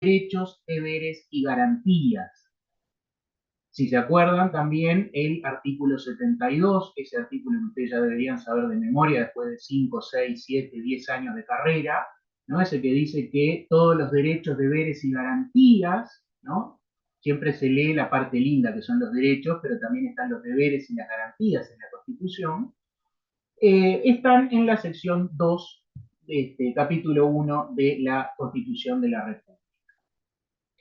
derechos, deberes y garantías. Si se acuerdan también el artículo 72, ese artículo que ustedes ya deberían saber de memoria después de 5, 6, 7, 10 años de carrera, ¿no? Ese que dice que todos los derechos, deberes y garantías, ¿no? Siempre se lee la parte linda que son los derechos, pero también están los deberes y las garantías en la Constitución, están en la sección 2, capítulo 1 de la Constitución de la República.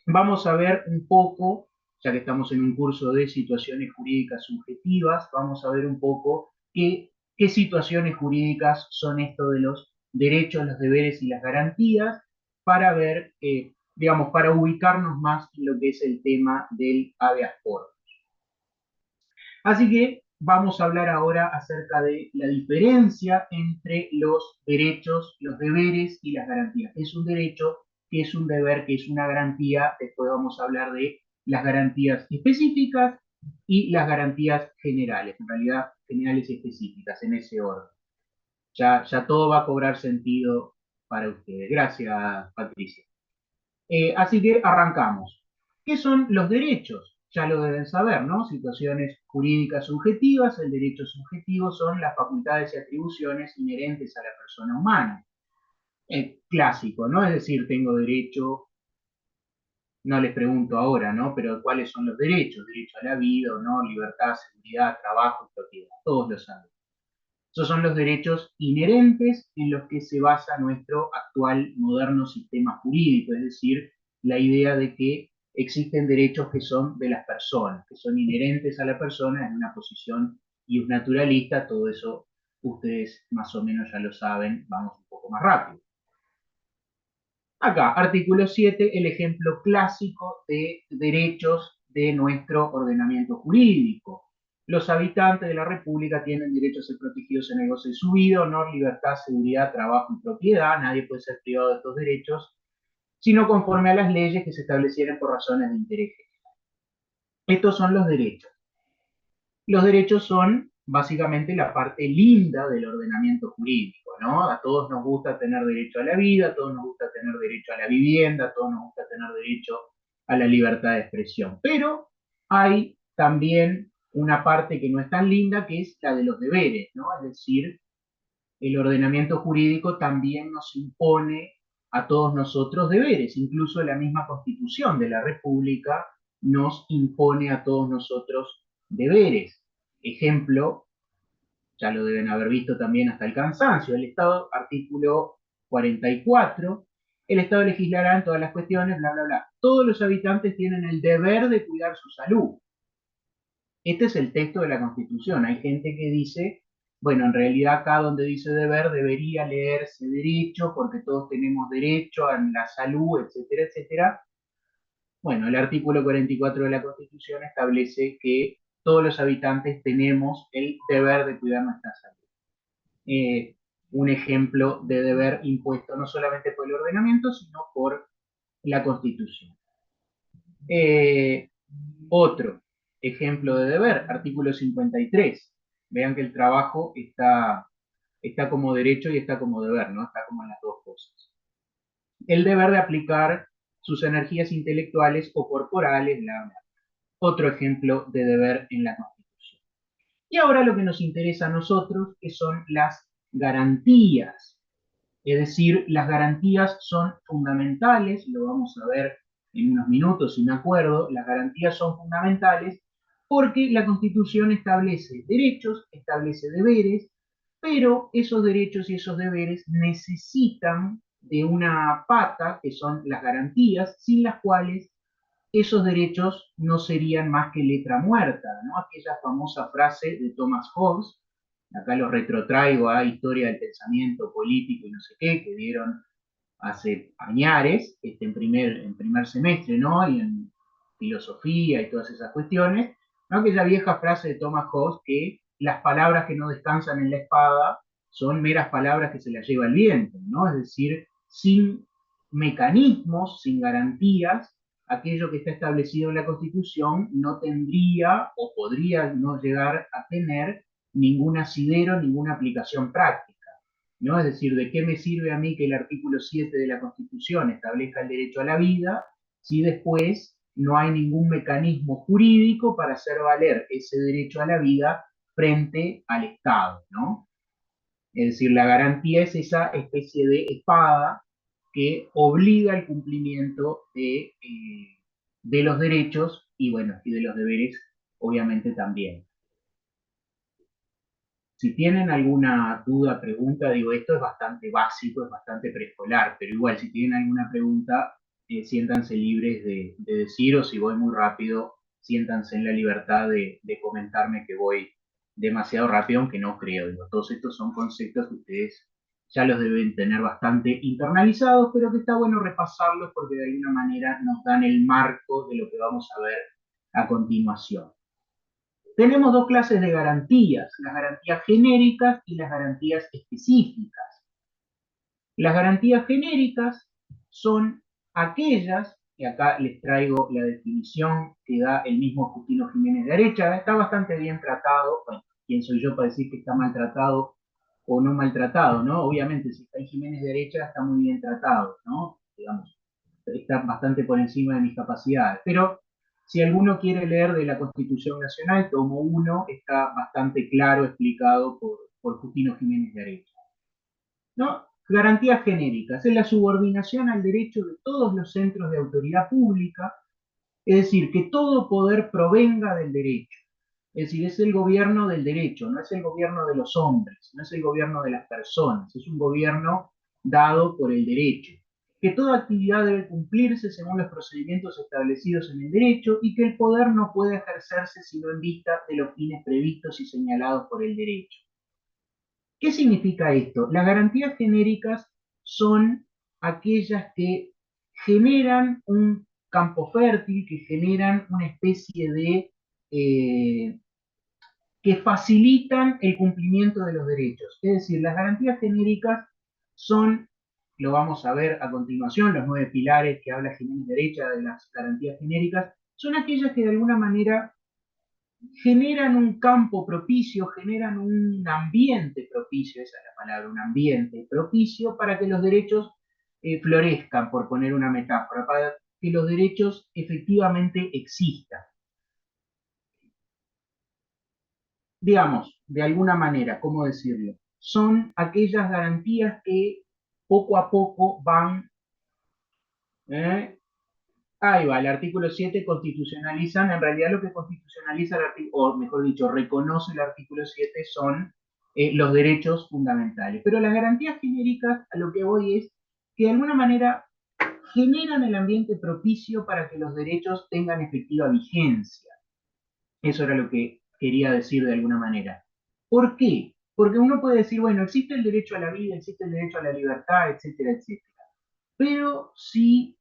Vamos a ver un poco, ya que estamos en un curso de situaciones jurídicas subjetivas, vamos a ver un poco qué situaciones jurídicas son esto de los derechos, los deberes y las garantías, para ver, digamos, para ubicarnos más en lo que es el tema del habeas corpus. Así que vamos a hablar ahora acerca de la diferencia entre los derechos, los deberes y las garantías. ¿Qué es un derecho? ¿Qué es un deber? ¿Qué es una garantía? Después vamos a hablar de las garantías específicas y las garantías generales, en realidad generales y específicas, en ese orden. Ya todo va a cobrar sentido para ustedes. Gracias, Patricia. Así que arrancamos. ¿Qué son los derechos? Ya lo deben saber, ¿no? Situaciones jurídicas subjetivas. El derecho subjetivo son las facultades y atribuciones inherentes a la persona humana. Clásico, ¿no? Es decir, tengo derecho, no les pregunto ahora, ¿no? Pero ¿cuáles son los derechos? Derecho a la vida, honor, libertad, seguridad, trabajo, propiedad. Todos lo saben. Esos son los derechos inherentes en los que se basa nuestro actual moderno sistema jurídico, es decir, la idea de que existen derechos que son de las personas, que son inherentes a la persona en una posición naturalista. Todo eso ustedes más o menos ya lo saben, vamos un poco más rápido. Acá, artículo 7, el ejemplo clásico de derechos de nuestro ordenamiento jurídico. Los habitantes de la República tienen derecho a ser protegidos en el goce de su vida, honor, libertad, seguridad, trabajo y propiedad. Nadie puede ser privado de estos derechos, sino conforme a las leyes que se establecieran por razones de interés general. Estos son los derechos. Los derechos son básicamente la parte linda del ordenamiento jurídico, ¿no? A todos nos gusta tener derecho a la vida, a todos nos gusta tener derecho a la vivienda, a todos nos gusta tener derecho a la libertad de expresión. Pero hay también una parte que no es tan linda, que es la de los deberes, ¿no? Es decir, el ordenamiento jurídico también nos impone a todos nosotros deberes, incluso la misma Constitución de la República nos impone a todos nosotros deberes. Ejemplo, ya lo deben haber visto también hasta el cansancio, el Estado, artículo 44, el Estado legislará en todas las cuestiones, bla, bla, bla. Todos los habitantes tienen el deber de cuidar su salud. Este es el texto de la Constitución. Hay gente que dice, bueno, en realidad acá donde dice deber debería leerse derecho porque todos tenemos derecho a la salud, etcétera, etcétera. Bueno, el artículo 44 de la Constitución establece que todos los habitantes tenemos el deber de cuidar nuestra salud. Un ejemplo de deber impuesto no solamente por el ordenamiento, sino por la Constitución. Eh, Otro ejemplo de deber, artículo 53. Vean que el trabajo está como derecho y está como deber, ¿no? Está como en las dos cosas. El deber de aplicar sus energías intelectuales o corporales, bla, bla. Otro ejemplo de deber en la Constitución. Y ahora lo que nos interesa a nosotros, que son las garantías. Es decir, las garantías son fundamentales, lo vamos a ver en unos minutos si me acuerdo. Las garantías son fundamentales porque la Constitución establece derechos, establece deberes, pero esos derechos y esos deberes necesitan de una pata, que son las garantías, sin las cuales esos derechos no serían más que letra muerta, ¿no? Aquella famosa frase de Thomas Hobbes, acá lo retrotraigo a Historia del Pensamiento Político y no sé qué, que dieron hace añares, en primer semestre, ¿no? Y en filosofía y todas esas cuestiones, ¿no? Aquella vieja frase de Thomas Hobbes que las palabras que no descansan en la espada son meras palabras que se las lleva el viento, ¿no? Es decir, sin mecanismos, sin garantías, aquello que está establecido en la Constitución no tendría o podría no llegar a tener ningún asidero, ninguna aplicación práctica. ¿no? Es decir, ¿de qué me sirve a mí que el artículo 7 de la Constitución establezca el derecho a la vida si después no hay ningún mecanismo jurídico para hacer valer ese derecho a la vida frente al Estado, ¿no? Es decir, la garantía es esa especie de espada que obliga el cumplimiento de los derechos y, bueno, y de los deberes, obviamente también. Si tienen alguna duda, pregunta, digo, esto es bastante básico, es bastante preescolar, pero igual, si tienen alguna pregunta, siéntanse libres de decir, o si voy muy rápido, siéntanse en la libertad de comentarme que voy demasiado rápido, aunque no creo. Digo, todos estos son conceptos que ustedes ya los deben tener bastante internalizados, pero que está bueno repasarlos porque de alguna manera nos dan el marco de lo que vamos a ver a continuación. Tenemos dos clases de garantías, las garantías genéricas y las garantías específicas. Las garantías genéricas son aquellas, y acá les traigo la definición que da el mismo Justino Jiménez de Arecha, está bastante bien tratado, bueno, ¿quién soy yo para decir que está maltratado o no maltratado, ¿no? Obviamente, si está en Jiménez de Arecha, está muy bien tratado, ¿no? Digamos, está bastante por encima de mis capacidades, pero si alguno quiere leer de la Constitución Nacional, tomo uno, está bastante claro explicado por Justino Jiménez de Arecha, ¿no? Garantías genéricas, es la subordinación al derecho de todos los centros de autoridad pública, es decir, que todo poder provenga del derecho. Es decir, es el gobierno del derecho, no es el gobierno de los hombres, no es el gobierno de las personas, es un gobierno dado por el derecho. Que toda actividad debe cumplirse según los procedimientos establecidos en el derecho y que el poder no puede ejercerse sino en vista de los fines previstos y señalados por el derecho. ¿Qué significa esto? Las garantías genéricas son aquellas que generan un campo fértil, que generan una especie de que facilitan el cumplimiento de los derechos. Es decir, las garantías genéricas son, lo vamos a ver a continuación, los 9 pilares que habla Jiménez Derecha de las garantías genéricas, son aquellas que de alguna manera generan un campo propicio, generan un ambiente propicio, esa es la palabra, un ambiente propicio para que los derechos florezcan, por poner una metáfora, para que los derechos efectivamente existan. Digamos, de alguna manera, ¿cómo decirlo? Son aquellas garantías que poco a poco van, ¿eh? Ahí va, el artículo 7 constitucionalizan, en realidad lo que constitucionaliza el artículo, o mejor dicho, reconoce el artículo 7 son los derechos fundamentales. Pero las garantías genéricas, a lo que voy es que de alguna manera generan el ambiente propicio para que los derechos tengan efectiva vigencia. Eso era lo que quería decir de alguna manera. ¿Por qué? Porque uno puede decir, bueno, existe el derecho a la vida, existe el derecho a la libertad, etcétera, etcétera. Pero si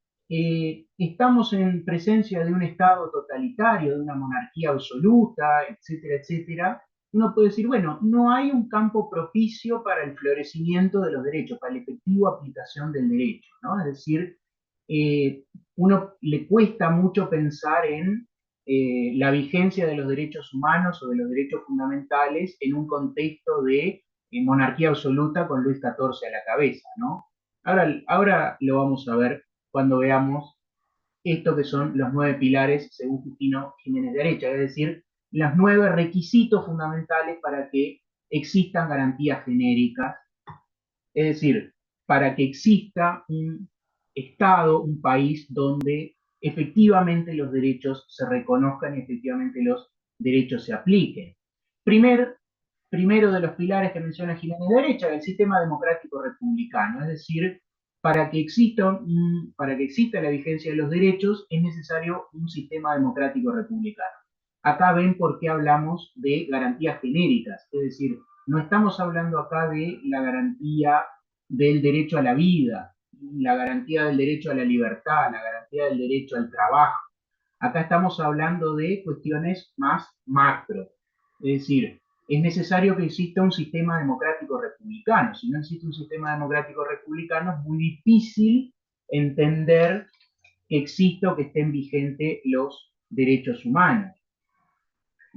estamos en presencia de un Estado totalitario, de una monarquía absoluta, etcétera, etcétera, uno puede decir, bueno, no hay un campo propicio para el florecimiento de los derechos, para la efectiva aplicación del derecho, ¿no? Es decir, uno le cuesta mucho pensar en la vigencia de los derechos humanos o de los derechos fundamentales en un contexto de monarquía absoluta con Luis XIV a la cabeza, ¿no? Ahora lo vamos a ver cuando veamos esto que son los 9 pilares según Justino Jiménez de Arecha, es decir, los 9 requisitos fundamentales para que existan garantías genéricas, es decir, para que exista un Estado, un país donde efectivamente los derechos se reconozcan y efectivamente los derechos se apliquen. Primero de los pilares que menciona Jiménez de Derecha, el sistema democrático republicano, es decir, para que exista la vigencia de los derechos es necesario un sistema democrático republicano. Acá ven por qué hablamos de garantías genéricas, es decir, no estamos hablando acá de la garantía del derecho a la vida, la garantía del derecho a la libertad, la garantía del derecho al trabajo. Acá estamos hablando de cuestiones más macro, es decir, es necesario que exista un sistema democrático republicano. Si no existe un sistema democrático republicano, es muy difícil entender que exista o que estén vigentes los derechos humanos.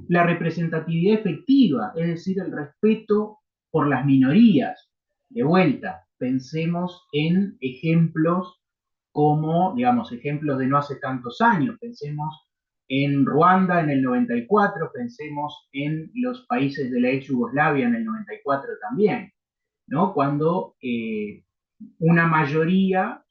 La representatividad efectiva, es decir, el respeto por las minorías. De vuelta, pensemos en ejemplos como, digamos, ejemplos de no hace tantos años. Pensemos en Ruanda en el 94, pensemos en los países de la ex Yugoslavia en el 94 también, ¿no? Cuando una mayoría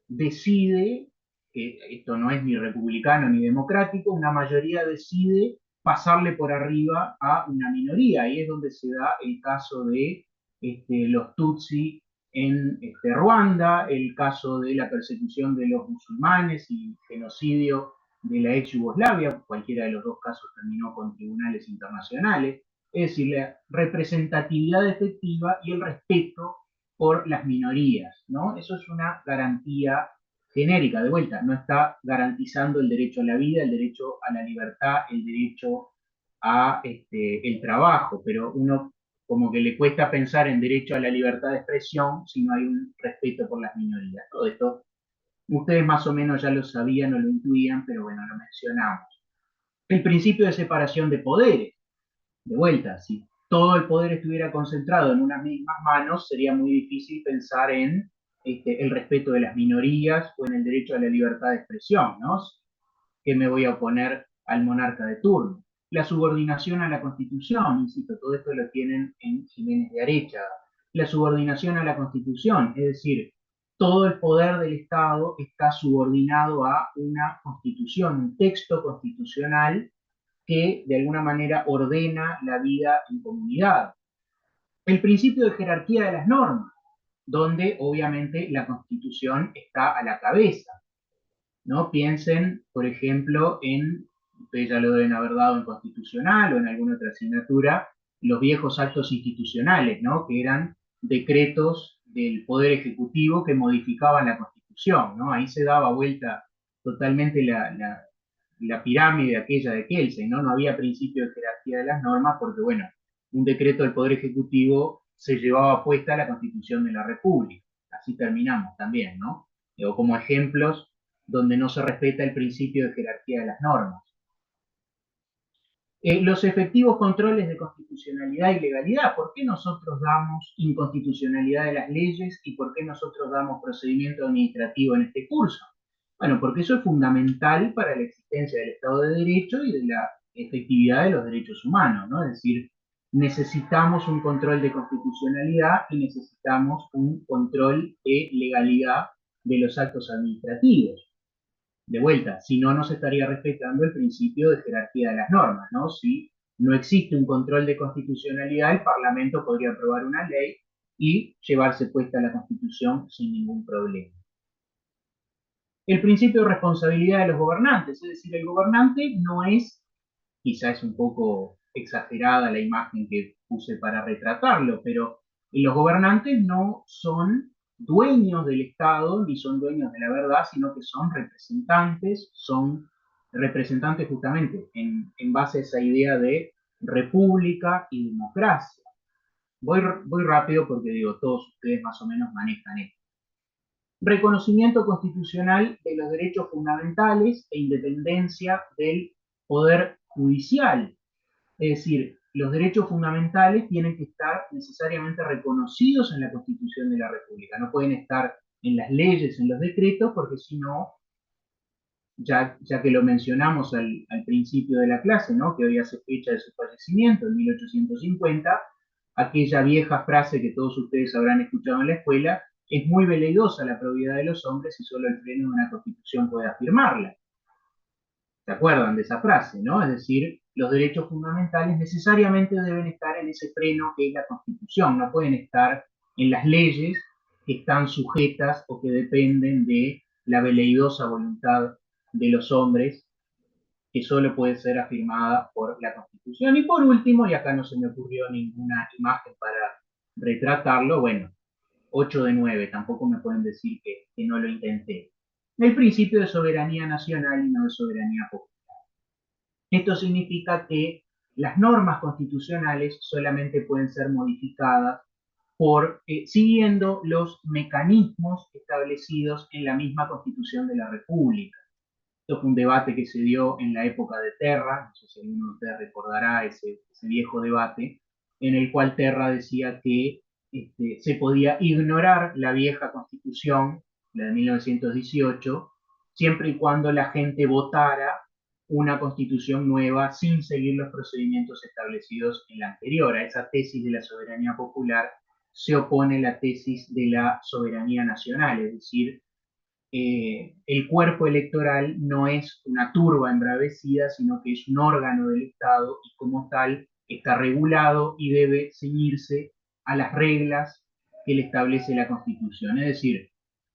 decide, que esto no es ni republicano ni democrático, una mayoría decide pasarle por arriba a una minoría. Ahí es donde se da el caso de los Tutsi en Ruanda, el caso de la persecución de los musulmanes y genocidio de la ex Yugoslavia, cualquiera de los dos casos terminó con tribunales internacionales, es decir, la representatividad efectiva y el respeto por las minorías, ¿no? Eso es una garantía genérica, de vuelta, no está garantizando el derecho a la vida, el derecho a la libertad, el derecho a el trabajo, pero uno como que le cuesta pensar en derecho a la libertad de expresión si no hay un respeto por las minorías. Todo esto ustedes más o menos ya lo sabían o lo intuían, pero bueno, lo mencionamos. El principio de separación de poderes, de vuelta, si todo el poder estuviera concentrado en unas mismas manos, sería muy difícil pensar en el respeto de las minorías o en el derecho a la libertad de expresión, ¿no? Que me voy a oponer al monarca de turno. La subordinación a la Constitución, insisto, todo esto lo tienen en Jiménez de Arechaga. La subordinación a la Constitución, es decir, todo el poder del Estado está subordinado a una constitución, un texto constitucional que de alguna manera ordena la vida en comunidad. El principio de jerarquía de las normas, donde obviamente la Constitución está a la cabeza, ¿no? Piensen, por ejemplo, en, ustedes ya lo deben haber dado en constitucional o en alguna otra asignatura, los viejos actos institucionales, ¿no? Que eran decretos del Poder Ejecutivo que modificaban la Constitución, ¿no? Ahí se daba vuelta totalmente la pirámide aquella de Kelsen, ¿no? No había principio de jerarquía de las normas porque, bueno, un decreto del Poder Ejecutivo se llevaba puesta la Constitución de la República. Así terminamos también, ¿no? O como ejemplos donde no se respeta el principio de jerarquía de las normas. Los efectivos controles de constitucionalidad y legalidad. ¿Por qué nosotros damos inconstitucionalidad de las leyes y por qué nosotros damos procedimiento administrativo en este curso? Bueno, porque eso es fundamental para la existencia del Estado de Derecho y de la efectividad de los derechos humanos, ¿no? Es decir, necesitamos un control de constitucionalidad y necesitamos un control de legalidad de los actos administrativos. De vuelta, si no, no se estaría respetando el principio de jerarquía de las normas, ¿no? Si no existe un control de constitucionalidad, el Parlamento podría aprobar una ley y llevarse puesta la Constitución sin ningún problema. El principio de responsabilidad de los gobernantes, es decir, el gobernante no es, quizá es un poco exagerada la imagen que puse para retratarlo, pero los gobernantes no son dueños del Estado ni son dueños de la verdad, sino que son representantes justamente en base a esa idea de república y democracia. Voy rápido porque digo, todos ustedes más o menos manejan esto. Reconocimiento constitucional de los derechos fundamentales e independencia del poder judicial. Es decir, los derechos fundamentales tienen que estar necesariamente reconocidos en la Constitución de la República. No pueden estar en las leyes, en los decretos, porque si no, ya que lo mencionamos al principio de la clase, ¿no? Que hoy hace fecha de su fallecimiento, en 1850, aquella vieja frase que todos ustedes habrán escuchado en la escuela, es muy veleidosa la probidad de los hombres y solo el freno de una constitución puede afirmarla. ¿Se acuerdan de esa frase, no? Es decir, los derechos fundamentales necesariamente deben estar en ese freno que es la Constitución, no pueden estar en las leyes que están sujetas o que dependen de la veleidosa voluntad de los hombres, que solo puede ser afirmada por la Constitución. Y por último, y acá no se me ocurrió ninguna imagen para retratarlo, bueno, 8 de 9, tampoco me pueden decir que no lo intenté. El principio de soberanía nacional y no de soberanía popular. Esto significa que las normas constitucionales solamente pueden ser modificadas siguiendo los mecanismos establecidos en la misma Constitución de la República. Esto fue un debate que se dio en la época de Terra, no sé si alguno de ustedes recordará ese viejo debate, en el cual Terra decía que se podía ignorar la vieja constitución, la de 1918, siempre y cuando la gente votara una constitución nueva sin seguir los procedimientos establecidos en la anterior. A esa tesis de la soberanía popular se opone la tesis de la soberanía nacional, es decir, el cuerpo electoral no es una turba embravecida, sino que es un órgano del Estado y como tal está regulado y debe ceñirse a las reglas que le establece la Constitución. Es decir,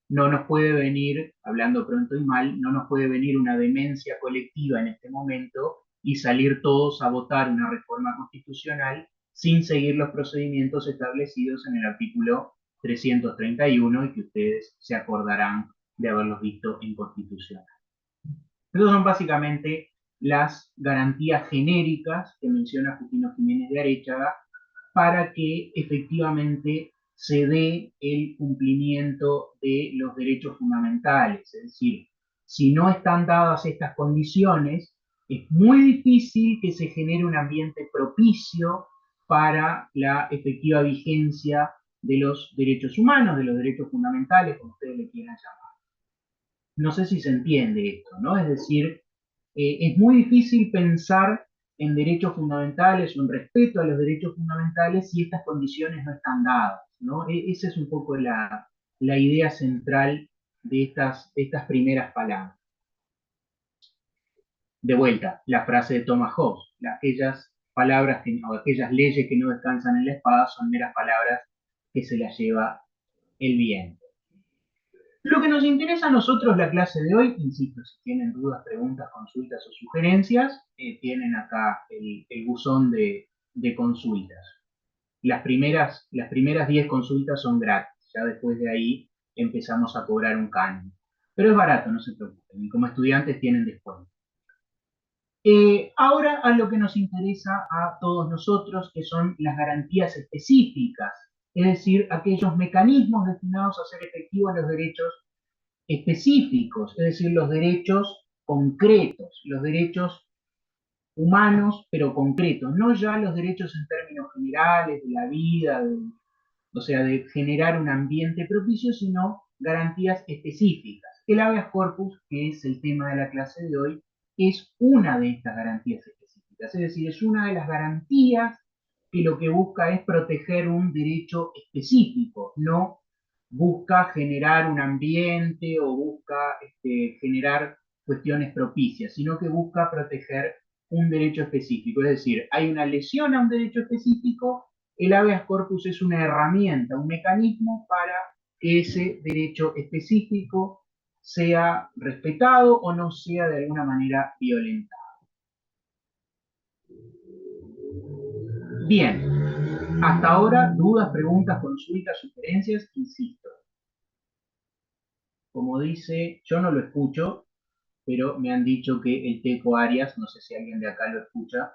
no nos puede venir, hablando pronto y mal, no nos puede venir una demencia colectiva en este momento y salir todos a votar una reforma constitucional sin seguir los procedimientos establecidos en el artículo 331 y que ustedes se acordarán de haberlos visto en Constitución. Esas son básicamente las garantías genéricas que menciona Justino Jiménez de Arechaga para que efectivamente se dé el cumplimiento de los derechos fundamentales. Es decir, si no están dadas estas condiciones, es muy difícil que se genere un ambiente propicio para la efectiva vigencia de los derechos humanos, de los derechos fundamentales, como ustedes le quieran llamar. No sé si se entiende esto, ¿no? Es decir, es muy difícil pensar en derechos fundamentales o en respeto a los derechos fundamentales si estas condiciones no están dadas, ¿no? Esa es un poco la idea central de estas primeras palabras. De vuelta, la frase de Thomas Hobbes, aquellas palabras o aquellas leyes que no descansan en la espada son meras palabras que se las lleva el viento. Lo que nos interesa a nosotros la clase de hoy, insisto, si tienen dudas, preguntas, consultas o sugerencias, tienen acá el buzón de consultas. Las primeras 10 consultas son gratis, ya después de ahí empezamos a cobrar un canon. Pero es barato, no se preocupen, y como estudiantes tienen descuento. Ahora a lo que nos interesa a todos nosotros, que son las garantías específicas, es decir, aquellos mecanismos destinados a hacer efectivos los derechos específicos, es decir, los derechos concretos, los derechos humanos, pero concretos, no ya los derechos en términos generales de la vida, o sea, de generar un ambiente propicio, sino garantías específicas. El habeas corpus, que es el tema de la clase de hoy, es una de estas garantías específicas, es decir, es una de las garantías que lo que busca es proteger un derecho específico, no busca generar un ambiente o busca generar cuestiones propicias, sino que busca proteger un derecho específico. Es decir, hay una lesión a un derecho específico, el habeas corpus es una herramienta, un mecanismo para que ese derecho específico sea respetado o no sea de alguna manera violentado. Bien, hasta ahora, dudas, preguntas, consultas, sugerencias, insisto. Como dice, yo no lo escucho, pero me han dicho que el Teco Arias, no sé si alguien de acá lo escucha,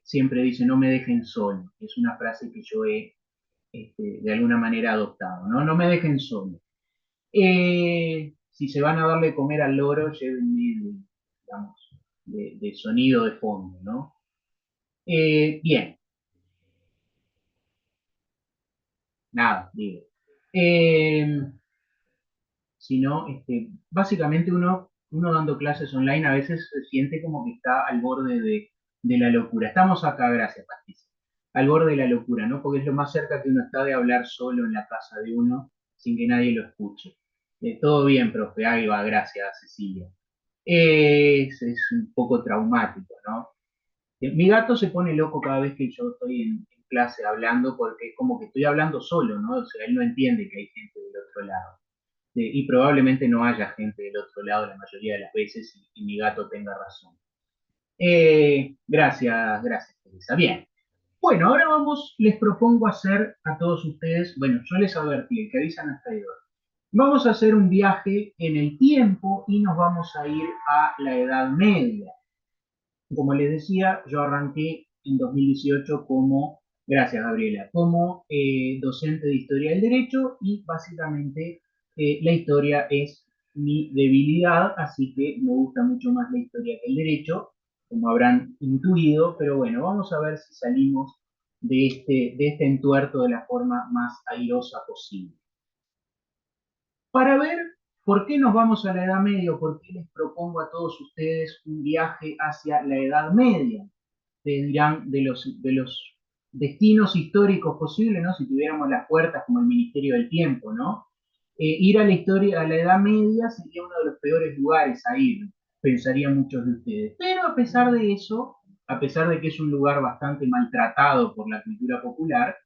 siempre dice no me dejen solo. Es una frase que yo he de alguna manera adoptado, ¿no? No me dejen solo. Si se van a darle comer al loro, llévenme, digamos, de sonido de fondo, ¿no? Bien, nada, digo. Eh, Sino, básicamente uno dando clases online a veces se siente como que está al borde de la locura. Estamos acá, gracias, Patricia, al borde de la locura, ¿no? Porque es lo más cerca que uno está de hablar solo en la casa de uno sin que nadie lo escuche. Todo bien, profe, ahí va, gracias, Cecilia. Es un poco traumático, ¿no? Mi gato se pone loco cada vez que yo estoy en clase hablando porque es como que estoy hablando solo, ¿no? O sea, él no entiende que hay gente del otro lado. Y probablemente no haya gente del otro lado la mayoría de las veces y mi gato tenga razón. Gracias, Teresa. Bien. Bueno, ahora les propongo hacer a todos ustedes, bueno, yo les advertí, el que avisa no es traidor. Vamos a hacer un viaje en el tiempo y nos vamos a ir a la Edad Media. Como les decía, yo arranqué en 2018 como, gracias Gabriela, como docente de Historia del Derecho y básicamente la historia es mi debilidad, así que me gusta mucho más la historia que el derecho, como habrán intuido, pero bueno, vamos a ver si salimos de este entuerto de la forma más airosa posible. Para ver por qué nos vamos a la Edad Media o por qué les propongo a todos ustedes un viaje hacia la Edad Media, ustedes dirán de los destinos históricos posibles, ¿no? Si tuviéramos las puertas como el Ministerio del Tiempo, ¿no? Ir a la historia, a la Edad Media sería uno de los peores lugares a ir, pensarían muchos de ustedes. Pero a pesar de eso, a pesar de que es un lugar bastante maltratado por la cultura popular,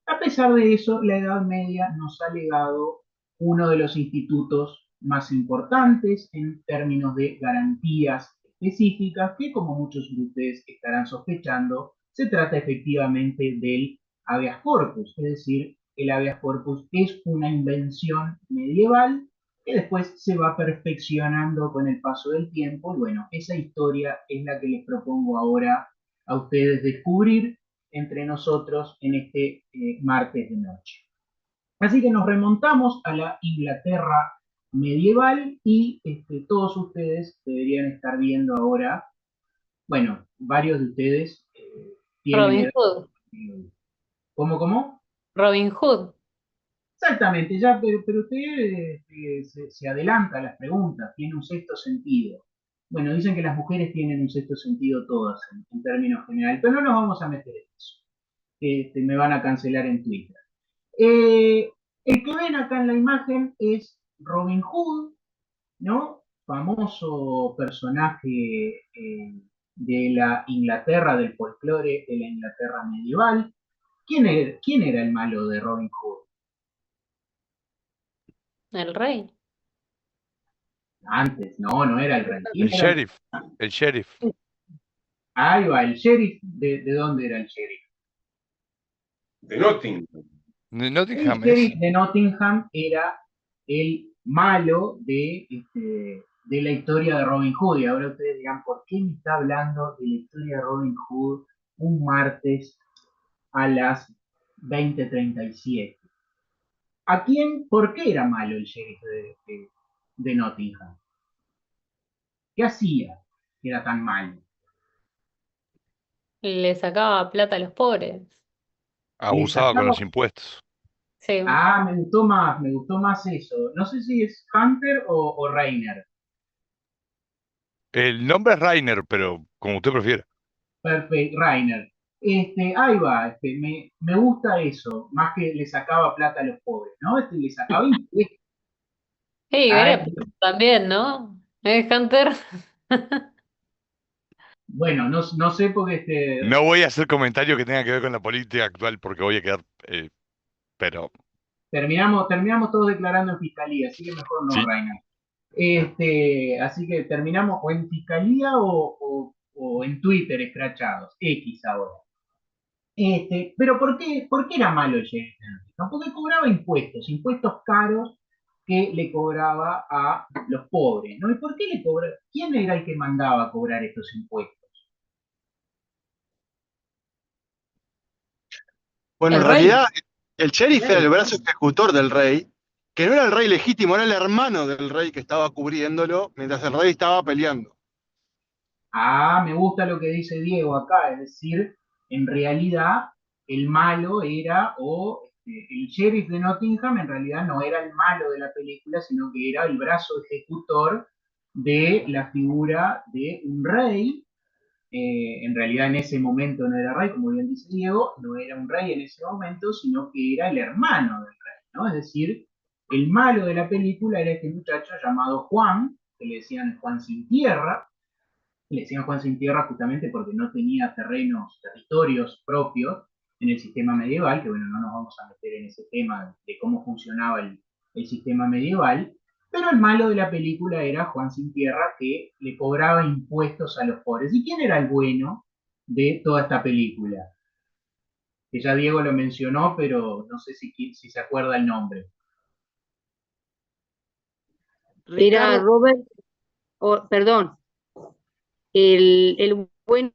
a pesar de eso, la Edad Media nos ha legado uno de los institutos más importantes en términos de garantías específicas, que como muchos de ustedes estarán sospechando, se trata efectivamente del habeas corpus, es decir, el habeas corpus es una invención medieval que después se va perfeccionando con el paso del tiempo, y bueno, esa historia es la que les propongo ahora a ustedes descubrir entre nosotros en este martes de noche. Así que nos remontamos a la Inglaterra medieval y todos ustedes deberían estar viendo ahora, bueno, varios de ustedes tienen Robin edad. Hood. ¿Cómo? Robin Hood. Exactamente, ya, pero usted se adelanta a las preguntas, tiene un sexto sentido. Bueno, dicen que las mujeres tienen un sexto sentido todas en términos generales, pero no nos vamos a meter en eso. Me van a cancelar en Twitter. Eh, el que ven acá en la imagen es Robin Hood, ¿no? Famoso personaje de la Inglaterra, del folclore de la Inglaterra medieval. ¿Quién era el malo de Robin Hood? El rey. Antes, no era el rey. El ¿Quién era sheriff, el sheriff. Ahí va, el sheriff. ¿De dónde era el sheriff? De Nottingham. El Nottingham es. sheriff de Nottingham era el malo de la historia de Robin Hood. Y ahora ustedes dirán, ¿por qué me está hablando de la historia de Robin Hood un martes a las 20:37? ¿Por qué era malo el sheriff de Nottingham? ¿Qué hacía que era tan malo? Le sacaba plata a los pobres. Le Abusaba con sacaba. los impuestos. Sí. Ah, me gustó más eso. No sé si es Hunter o Reiner. El nombre es Rainer, pero como usted prefiera. Perfecto, Rainer. Ahí va, me gusta eso, más que le sacaba plata a los pobres, ¿no? Le sacaba impuestos. Sí, Ay, era también, ¿no? Hunter. bueno, no sé porque No voy a hacer comentario que tenga que ver con la política actual porque voy a quedar. Pero terminamos todos declarando en fiscalía, así que mejor no, sí. Rainer. Así que terminamos o en fiscalía o en Twitter escrachados, X ahora. Pero ¿por qué era malo el sheriff? ¿No? Porque cobraba impuestos caros que le cobraba a los pobres, ¿no? ¿Y por qué le cobraba? ¿Quién era el que mandaba a cobrar estos impuestos? Bueno, El en rey. realidad el sheriff era el brazo ejecutor del rey, que no era el rey legítimo, era el hermano del rey que estaba cubriéndolo mientras el rey estaba peleando. Ah, me gusta lo que dice Diego acá, es decir, en realidad el malo era, el sheriff de Nottingham en realidad no era el malo de la película, sino que era el brazo ejecutor de la figura de un rey. En realidad en ese momento no era rey, como bien dice Diego, no era un rey en ese momento, sino que era el hermano del rey, ¿no? Es decir, el malo de la película era este muchacho llamado Juan, que le decían Juan sin tierra, le decían Juan sin tierra justamente porque no tenía territorios propios en el sistema medieval, que bueno, no nos vamos a meter en ese tema de cómo funcionaba el sistema medieval, pero el malo de la película era Juan sin tierra que le cobraba impuestos a los pobres. ¿Y quién era el bueno de toda esta película? Que ya Diego lo mencionó, pero no sé si se acuerda el nombre. Era Robert, perdón, el bueno,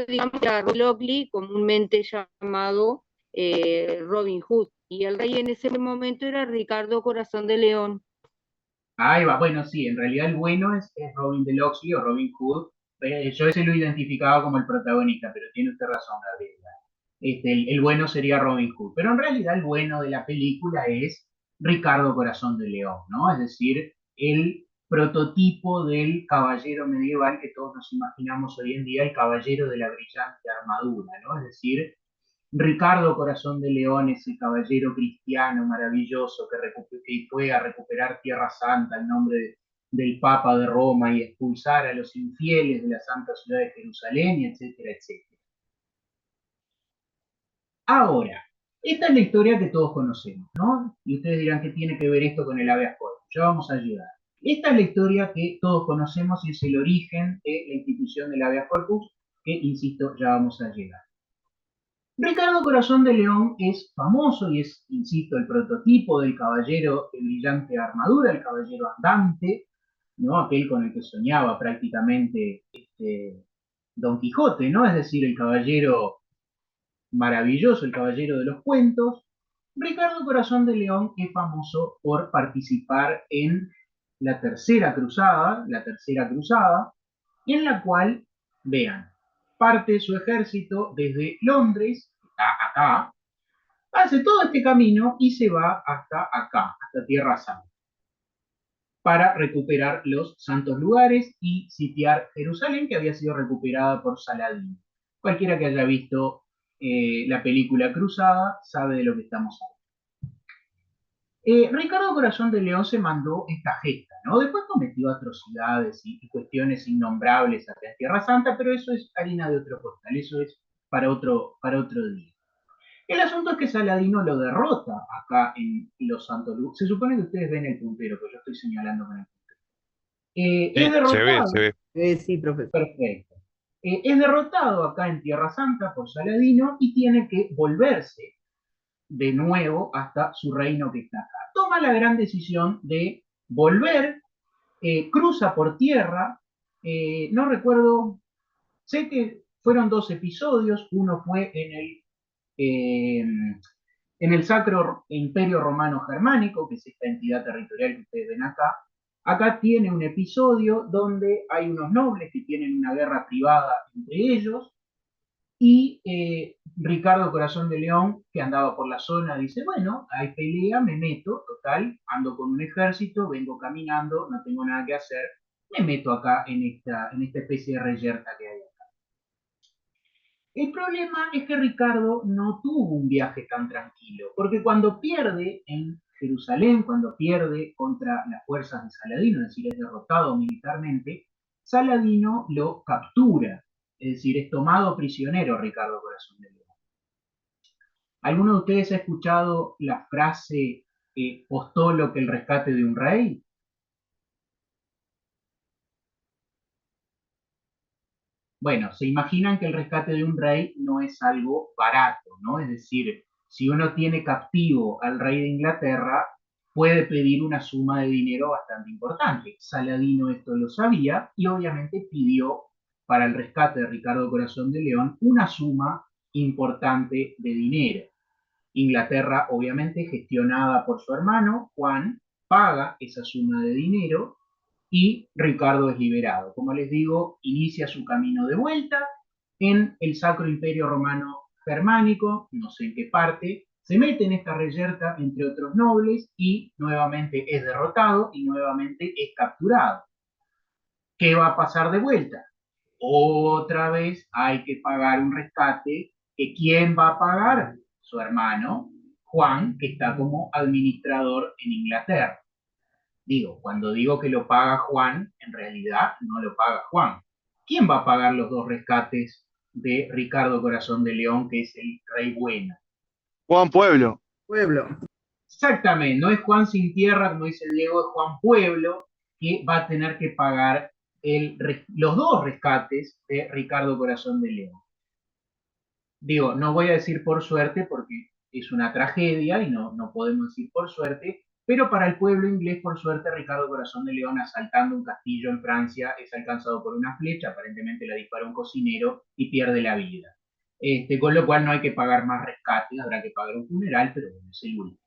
digamos, era Robert Lockley, comúnmente llamado Robin Hood, y el rey en ese momento era Ricardo Corazón de León. Ahí va, bueno, sí, en realidad el bueno es Robin de Locksley o Robin Hood. Yo ese lo identificaba como el protagonista, pero tiene usted razón, Gabriela. el bueno sería Robin Hood, pero en realidad el bueno de la película es Ricardo Corazón de León, ¿no? Es decir, el prototipo del caballero medieval que todos nos imaginamos hoy en día, el caballero de la brillante armadura, ¿no? Es decir, Ricardo Corazón de León es el caballero cristiano maravilloso que fue a recuperar Tierra Santa en nombre del Papa de Roma y expulsar a los infieles de la santa ciudad de Jerusalén, etcétera, etcétera. Ahora, esta es la historia que todos conocemos, ¿no? Y ustedes dirán, ¿qué tiene que ver esto con el habeas corpus? Ya vamos a ayudar. Esta es la historia que todos conocemos y es el origen de la institución del habeas corpus, que, insisto, ya vamos a llegar. Ricardo Corazón de León es famoso y es, insisto, el prototipo del caballero de brillante armadura, el caballero andante, ¿no? Aquel con el que soñaba prácticamente Don Quijote, ¿no? Es decir, el caballero maravilloso, el caballero de los cuentos. Ricardo Corazón de León es famoso por participar en la Tercera Cruzada, en la cual, vean, parte su ejército desde Londres, acá, hace todo este camino y se va hasta acá, hasta Tierra Santa, para recuperar los santos lugares y sitiar Jerusalén, que había sido recuperada por Saladino. Cualquiera que haya visto la película Cruzada sabe de lo que estamos hablando. Ricardo Corazón de León se mandó esta gesta, ¿no? Después cometió atrocidades y cuestiones innombrables hacia Tierra Santa, pero eso es harina de otro costal, eso es para otro día. El asunto es que Saladino lo derrota acá en los Santos Lugares. Se supone que ustedes ven el puntero, pero yo estoy señalando con el puntero. Sí, Es derrotado. se ve. Sí, profesor. Perfecto. Es derrotado acá en Tierra Santa por Saladino y tiene que volverse de nuevo hasta su reino que está acá. Toma la gran decisión de volver, cruza por tierra, no recuerdo, sé que fueron 2 episodios, uno fue en el Sacro Imperio Romano Germánico, que es esta entidad territorial que ustedes ven acá. Acá tiene un episodio donde hay unos nobles que tienen una guerra privada entre ellos, y Ricardo Corazón de León, que andaba por la zona, dice, bueno, hay pelea, me meto, total, ando con un ejército, vengo caminando, no tengo nada que hacer, me meto acá en esta especie de reyerta que hay acá. El problema es que Ricardo no tuvo un viaje tan tranquilo, porque cuando pierde en Jerusalén, cuando pierde contra las fuerzas de Saladino, es decir, es derrotado militarmente, Saladino lo captura, es decir, es tomado prisionero Ricardo Corazón de León. ¿Alguno de ustedes ha escuchado la frase postolo que el rescate de un rey? Bueno, se imaginan que el rescate de un rey no es algo barato, ¿no? Es decir, si uno tiene captivo al rey de Inglaterra, puede pedir una suma de dinero bastante importante. Saladino esto lo sabía y obviamente pidió para el rescate de Ricardo Corazón de León una suma importante de dinero. Inglaterra, obviamente gestionada por su hermano, Juan, paga esa suma de dinero y Ricardo es liberado. Como les digo, inicia su camino de vuelta en el Sacro Imperio Romano Germánico, no sé en qué parte, se mete en esta reyerta entre otros nobles y nuevamente es derrotado y nuevamente es capturado. ¿Qué va a pasar de vuelta? Otra vez hay que pagar un rescate, que ¿quién va a pagar? Su hermano Juan, que está como administrador en Inglaterra. Digo, cuando digo que lo paga Juan, en realidad no lo paga Juan. ¿Quién va a pagar los 2 rescates de Ricardo Corazón de León, que es el rey bueno? Juan Pueblo. Pueblo. Exactamente, no es Juan sin tierra, como dice Diego, es Juan Pueblo, que va a tener que pagar los 2 rescates de Ricardo Corazón de León. Digo, no voy a decir por suerte porque es una tragedia y no podemos decir por suerte, pero para el pueblo inglés, por suerte, Ricardo Corazón de León, asaltando un castillo en Francia, es alcanzado por una flecha, aparentemente la dispara un cocinero y pierde la vida. Con lo cual no hay que pagar más rescate, habrá que pagar un funeral, pero bueno, es el último.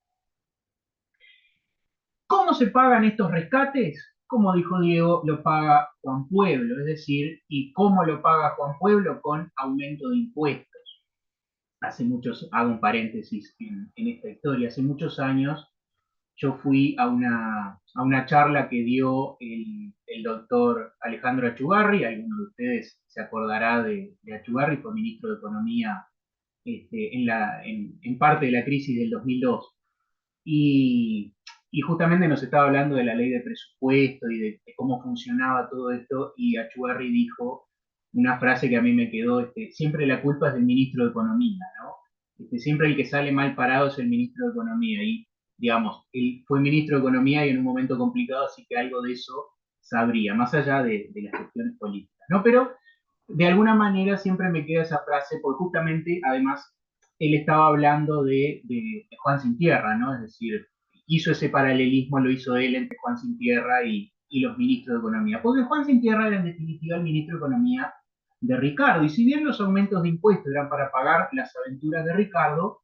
¿Cómo se pagan estos rescates? Como dijo Diego, lo paga Juan Pueblo, es decir, ¿y cómo lo paga Juan Pueblo? Con aumento de impuestos. hago un paréntesis en esta historia, hace muchos años yo fui a una charla que dio el doctor Alejandro Achugarri. Alguno de ustedes se acordará de Achugarri, fue ministro de Economía en parte de la crisis del 2002. Y, y justamente nos estaba hablando de la ley de presupuesto y de cómo funcionaba todo esto, y Achugarri dijo una frase que a mí me quedó: siempre la culpa es del ministro de Economía, ¿no? Siempre el que sale mal parado es el ministro de Economía, y digamos, él fue ministro de Economía y en un momento complicado, así que algo de eso sabría, más allá de las cuestiones políticas, ¿no? Pero de alguna manera siempre me queda esa frase, porque justamente, además, él estaba hablando de Juan Sin Tierra, ¿no? Es decir, hizo ese paralelismo, lo hizo él entre Juan Sin Tierra y los ministros de Economía, porque Juan Sin Tierra era en definitiva el ministro de Economía de Ricardo, y si bien los aumentos de impuestos eran para pagar las aventuras de Ricardo,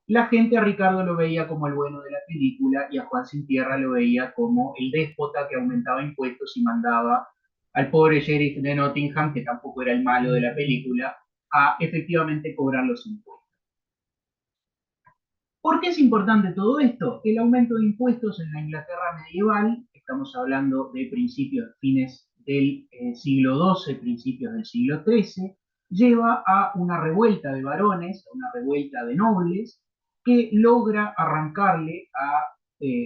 la gente a Ricardo lo veía como el bueno de la película y a Juan Sin Tierra lo veía como el déspota que aumentaba impuestos y mandaba al pobre sheriff de Nottingham, que tampoco era el malo de la película, a efectivamente cobrar los impuestos. ¿Por qué es importante todo esto? El aumento de impuestos en la Inglaterra medieval, estamos hablando de fines del siglo XII, principios del siglo XIII, lleva a una revuelta de varones, a una revuelta de nobles, que logra arrancarle a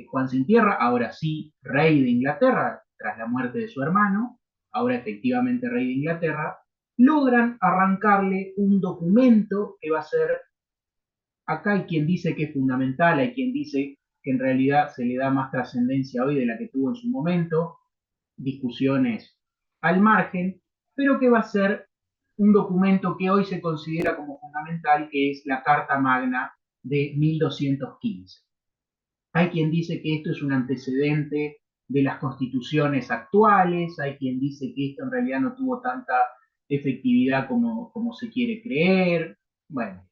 Juan Sin Tierra, ahora sí rey de Inglaterra, tras la muerte de su hermano, ahora efectivamente rey de Inglaterra, logran arrancarle un documento que va a ser, acá hay quien dice que es fundamental, hay quien dice que en realidad se le da más trascendencia hoy de la que tuvo en su momento, discusiones al margen, pero que va a ser un documento que hoy se considera como fundamental, que es la Carta Magna de 1215. Hay quien dice que esto es un antecedente de las constituciones actuales, hay quien dice que esto en realidad no tuvo tanta efectividad como se quiere creer. Bueno,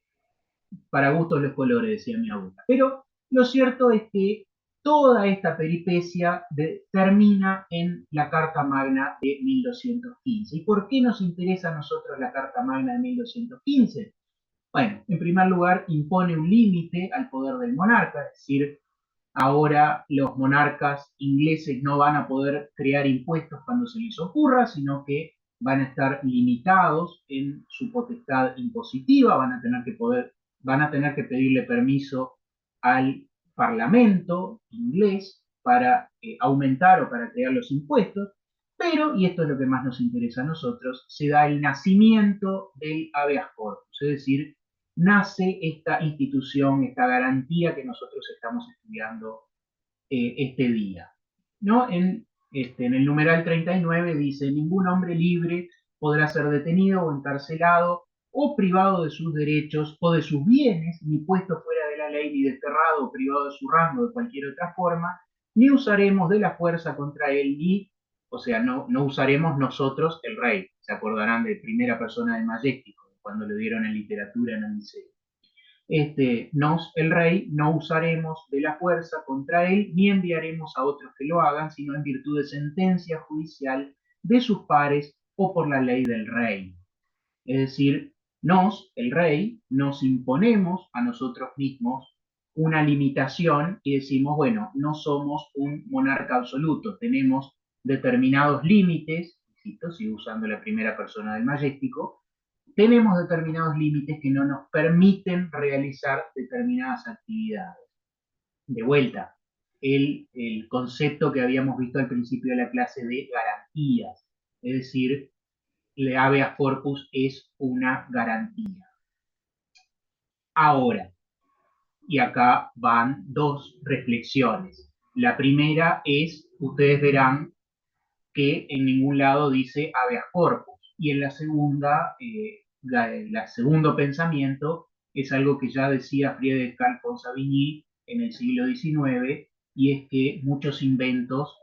para gustos los colores, decía mi abuela. Pero lo cierto es que toda esta peripecia termina en la Carta Magna de 1215. ¿Y por qué nos interesa a nosotros la Carta Magna de 1215? Bueno, en primer lugar, impone un límite al poder del monarca, es decir, ahora los monarcas ingleses no van a poder crear impuestos cuando se les ocurra, sino que van a estar limitados en su potestad impositiva, van a tener que pedirle permiso al Parlamento inglés para aumentar o para crear los impuestos, pero, y esto es lo que más nos interesa a nosotros, se da el nacimiento del habeas corpus, es decir, nace esta institución, esta garantía que nosotros estamos estudiando este día, ¿no? En el numeral 39 dice: ningún hombre libre podrá ser detenido o encarcelado o privado de sus derechos o de sus bienes, ni puesto fuera de la ley, ni desterrado o privado de su rango de cualquier otra forma, ni usaremos de la fuerza contra él, o sea, no usaremos nosotros el rey. Se acordarán de primera persona del majestic, cuando lo dieron en literatura en el liceo. El rey, no usaremos de la fuerza contra él, ni enviaremos a otros que lo hagan, sino en virtud de sentencia judicial de sus pares o por la ley del rey. Es decir, el rey, nos imponemos a nosotros mismos una limitación y decimos, bueno, no somos un monarca absoluto, tenemos determinados límites, sigo usando la primera persona del majestic, tenemos determinados límites que no nos permiten realizar determinadas actividades. De vuelta, el concepto que habíamos visto al principio de la clase de garantías, es decir, el habeas corpus es una garantía. Ahora, y acá van dos reflexiones. La primera es, ustedes verán que en ningún lado dice habeas corpus, y en la segunda, el segundo pensamiento es algo que ya decía Friedrich Carl von Savigny en el siglo XIX, y es que muchos inventos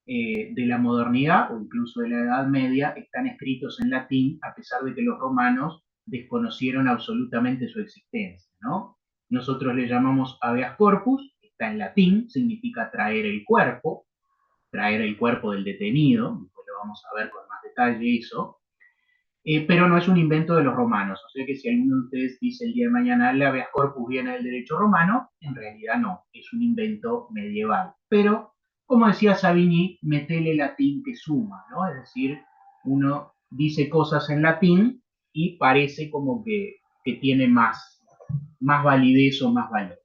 de la modernidad o incluso de la Edad Media están escritos en latín, a pesar de que los romanos desconocieron absolutamente su existencia, ¿no? Nosotros le llamamos habeas corpus, está en latín, significa traer el cuerpo del detenido, después lo vamos a ver con más detalle eso. pero no es un invento de los romanos. O sea que si alguno de ustedes dice el día de mañana el habeas corpus viene del derecho romano, en realidad no, es un invento medieval. Pero, como decía Savigny, metele latín que suma, ¿no? Es decir, uno dice cosas en latín y parece como que tiene más validez o más valor.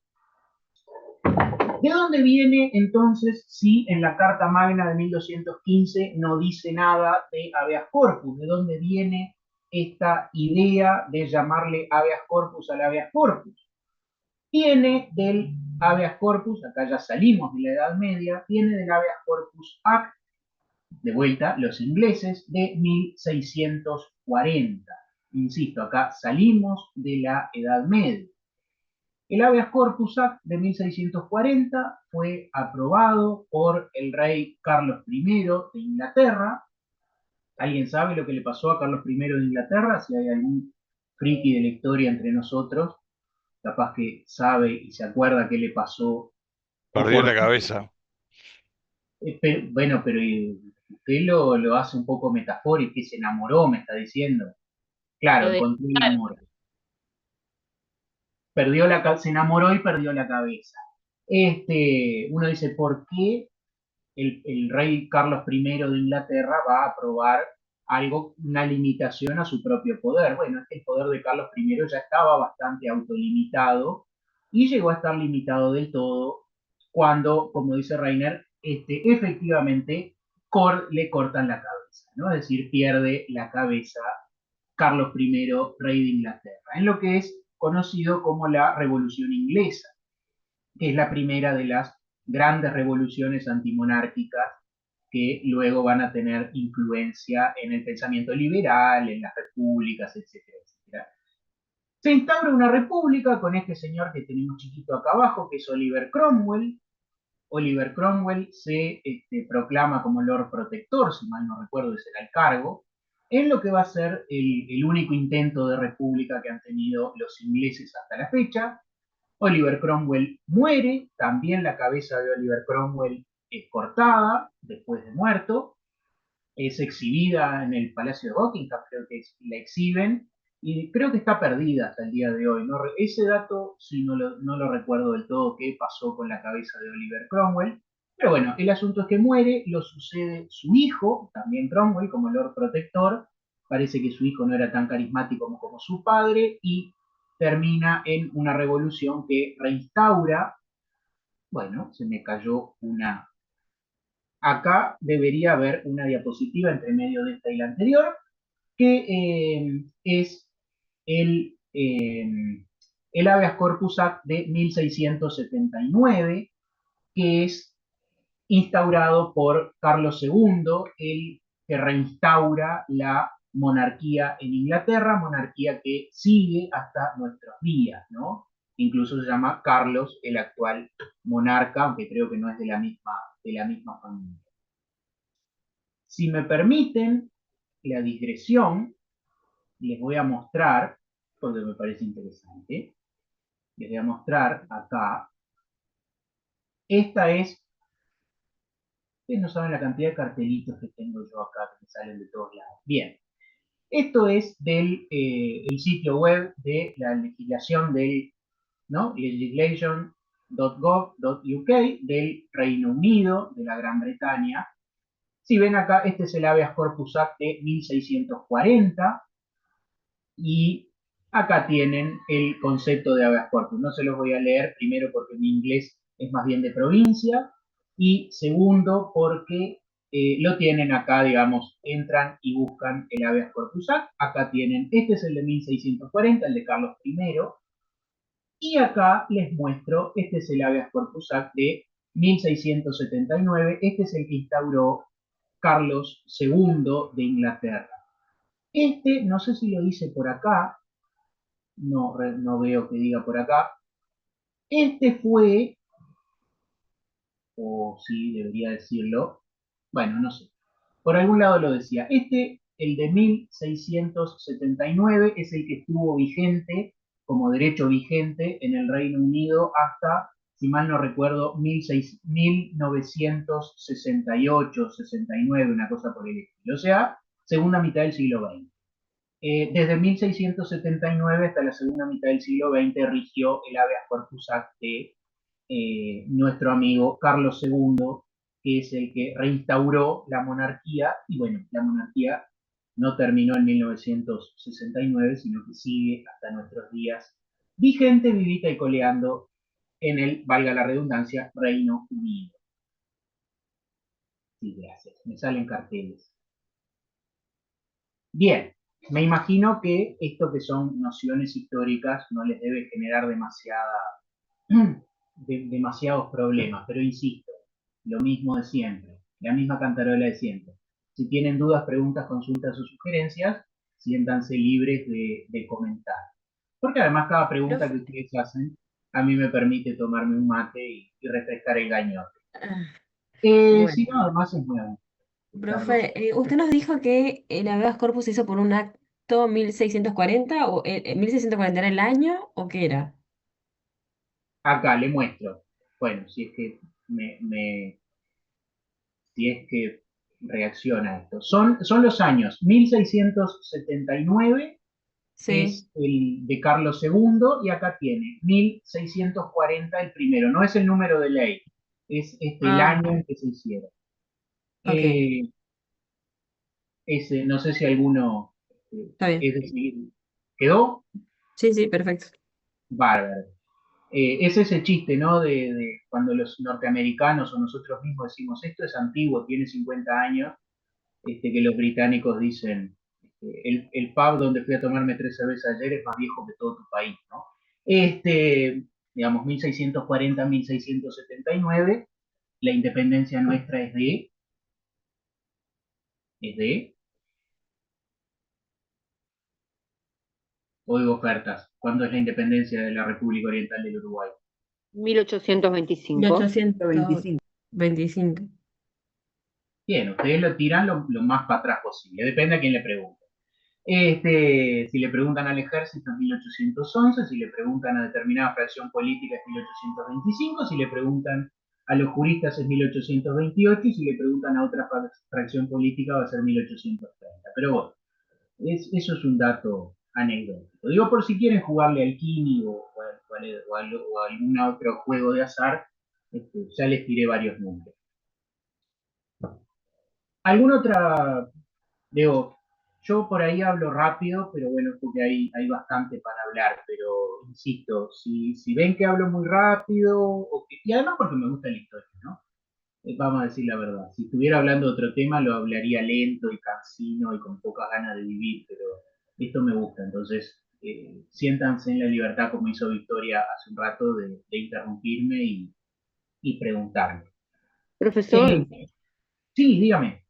¿De dónde viene entonces si en la Carta Magna de 1215 no dice nada de habeas corpus? ¿De dónde viene esta idea de llamarle habeas corpus al habeas corpus? Viene del habeas corpus, acá ya salimos de la Edad Media, viene del habeas corpus act, de vuelta, los ingleses, de 1640. Insisto, acá salimos de la Edad Media. El Habeas Corpus Act de 1640 fue aprobado por el rey Carlos I de Inglaterra. ¿Alguien sabe lo que le pasó a Carlos I de Inglaterra? Si hay algún friki de la historia entre nosotros, capaz que sabe y se acuerda qué le pasó. Perdió la cabeza. Bueno, pero usted lo hace un poco metafórico, que se enamoró, me está diciendo. Claro, Lo de- encontró el amor. Se enamoró y perdió la cabeza. Uno dice, ¿por qué el rey Carlos I de Inglaterra va a aprobar algo, una limitación a su propio poder? Bueno, es que el poder de Carlos I ya estaba bastante autolimitado y llegó a estar limitado del todo cuando, como dice Reiner, efectivamente le cortan la cabeza, ¿no? Es decir, pierde la cabeza Carlos I, rey de Inglaterra, en lo que es conocido como la Revolución Inglesa, que es la primera de las grandes revoluciones antimonárquicas que luego van a tener influencia en el pensamiento liberal, en las repúblicas, etcétera, etcétera. Se instaura una república con este señor que tenemos chiquito acá abajo, que es Oliver Cromwell. Oliver Cromwell se proclama como Lord Protector, si mal no recuerdo, ese era el cargo, en lo que va a ser el único intento de república que han tenido los ingleses hasta la fecha. Oliver Cromwell muere, también la cabeza de Oliver Cromwell es cortada después de muerto, es exhibida en el Palacio de Buckingham, creo que la exhiben, y creo que está perdida hasta el día de hoy. ¿No? Ese dato sí no lo recuerdo del todo qué pasó con la cabeza de Oliver Cromwell, pero bueno, el asunto es que muere, lo sucede su hijo, también Cromwell, como Lord Protector. Parece que su hijo no era tan carismático como su padre, y termina en una revolución que reinstaura, bueno, se me cayó una. Acá debería haber una diapositiva entre medio de esta y la anterior, que es el Habeas Corpus Act de 1679, que es instaurado por Carlos II, el que reinstaura la monarquía en Inglaterra, monarquía que sigue hasta nuestros días, ¿no? Incluso se llama Carlos el actual monarca, aunque creo que no es de la misma familia. Si me permiten la digresión, les voy a mostrar, porque me parece interesante, les voy a mostrar acá, esta es, ustedes no saben la cantidad de cartelitos que tengo yo acá, que me salen de todos lados. Bien, esto es del el sitio web de la legislación del, ¿no? legislation.gov.uk del Reino Unido, de la Gran Bretaña. Si ven acá, este es el Habeas Corpus Act de 1640, y acá tienen el concepto de habeas corpus. No se los voy a leer, primero porque mi inglés es más bien de provincia, y segundo porque lo tienen acá, digamos, entran y buscan el habeas corpus act. Acá tienen, este es el de 1640, el de Carlos I, y acá les muestro, este es el habeas corpus act de 1679, este es el que instauró Carlos II de Inglaterra. No sé si lo dice por acá, no veo que diga por acá. Fue, o sí, debería decirlo, bueno, no sé, por algún lado lo decía. El de 1679, es el que estuvo vigente, como derecho vigente en el Reino Unido hasta, si mal no recuerdo, 1968, 69, una cosa por el estilo. O sea, segunda mitad del siglo XX. Desde 1679 hasta la segunda mitad del siglo XX rigió el Habeas Corpus Act de nuestro amigo Carlos II, que es el que reinstauró la monarquía, y bueno, la monarquía no terminó en 1969, sino que sigue hasta nuestros días vigente, vivita y coleando en el, valga la redundancia, Reino Unido. Sí, gracias, me salen carteles. Bien, me imagino que esto que son nociones históricas no les debe generar demasiados problemas, pero insisto, lo mismo de siempre, la misma cantarola de siempre. Si tienen dudas, preguntas, consultas o sugerencias, siéntanse libres de comentar. Porque además cada pregunta que Profe, ustedes hacen a mí me permite tomarme un mate y refrescar el gañote. Si no, bueno, además es nuevo, Carlos. profe, usted nos dijo que el habeas corpus se hizo por un acto 1640 o 1640 era el año o qué era. Acá le muestro. Bueno, si es que si es que reacciona esto. Son los años 1679 Sí. es el de Carlos II y acá tiene 1640 el primero. No es el número de ley, es el Ah, año en que se hicieron. ok, Eh, no sé si alguno, está bien. es decir, ¿quedó? Sí, sí, perfecto. Bárbaro. Es ese chiste, ¿no? De cuando los norteamericanos o nosotros mismos decimos, esto es antiguo, tiene 50 años, que los británicos dicen, el pub donde fui a tomarme 3 cervezas ayer es más viejo que todo tu país, ¿no? Digamos, 1640, 1679, la independencia nuestra es de, oigo ofertas, ¿cuándo es la independencia de la República Oriental del Uruguay? 1825. 1825. Bien, ustedes lo tiran lo más para atrás posible, depende a quién le pregunte. Si le preguntan al ejército es 1811, si le preguntan a determinada fracción política es 1825, si le preguntan a los juristas es 1828 y si le preguntan a otra fracción política va a ser 1830. Pero bueno, eso es un dato anecdótico. Digo por si quieren jugarle al Kini o a algún otro juego de azar, ya les tiré varios números. ¿Alguna otra? Digo, yo por ahí hablo rápido, pero bueno, porque hay bastante para hablar, pero insisto, si ven que hablo muy rápido, y además porque me gusta la historia, ¿no? Vamos a decir la verdad, si estuviera hablando de otro tema lo hablaría lento y cansino y con pocas ganas de vivir, pero esto me gusta, entonces siéntanse en la libertad, como hizo Victoria hace un rato, de interrumpirme y preguntarme. Profesor, Sí, dígame.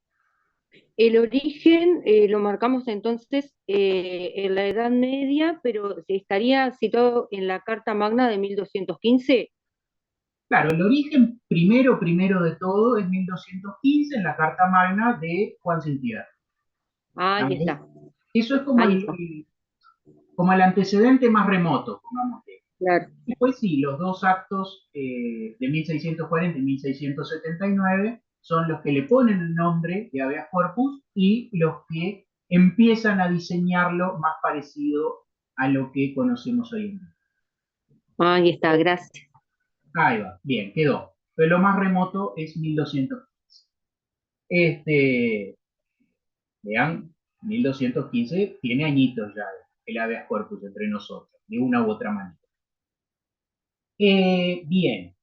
el origen lo marcamos entonces en la Edad Media, pero estaría situado en la Carta Magna de 1215. Claro, el origen primero de todo es 1215 en la Carta Magna de Juan Sin Tierra. Ahí ¿Vale? está, Eso es como ahí el, está, como el antecedente más remoto, pongámosle. claro. Después sí, los dos actos de 1640 y 1679 son los que le ponen el nombre de habeas corpus y los que empiezan a diseñarlo más parecido a lo que conocemos hoy en día. Ahí está, gracias. Ahí va, bien, quedó. Pero lo más remoto es 1215. Vean, 1215 tiene añitos ya el habeas corpus entre nosotros, de una u otra manera. Bien,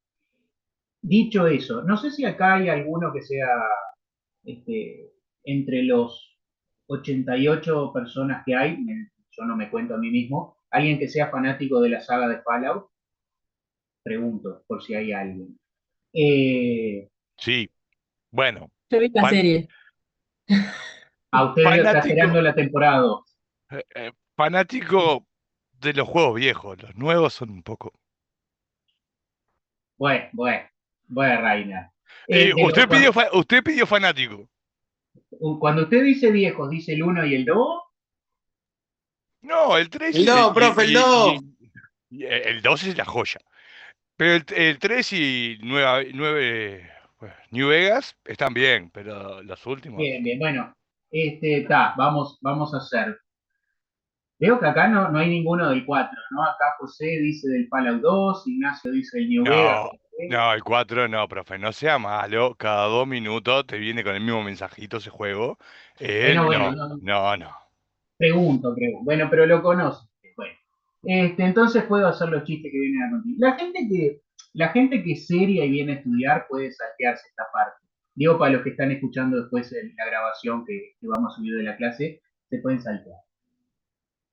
dicho eso, no sé si acá hay alguno que sea entre los 88 personas que hay, yo no me cuento a mí mismo, alguien que sea fanático de la saga de Fallout, pregunto por si hay alguien. Sí, bueno, Yo vi la fan- serie. A ustedes está esperando fanático, la temporada 2. fanático de los juegos viejos, los nuevos son un poco. Bueno, Raina. De Usted pidió fanático. cuando usted dice viejos, ¿dice el 1 y el 2? No, el 3 El 2, profe, el 2. el 2 es la joya. Pero el 3 y 9, New Vegas están bien, pero los últimos. Bien, bien, bueno, vamos a hacer. Veo que acá no hay ninguno del 4, ¿no? Acá José dice del Fallout 2, Ignacio dice el New Vegas. No, no, el 4 no, profe, no sea malo. Cada 2 minutos te viene con el mismo mensajito ese juego. Bueno, No, no, no. pregunto. Bueno, pero lo conoces. Bueno, entonces puedo hacer los chistes que vienen a continuación. La gente que es seria y viene a estudiar puede saltearse esta parte. Digo, para los que están escuchando después la grabación que vamos a subir de la clase, se pueden saltear.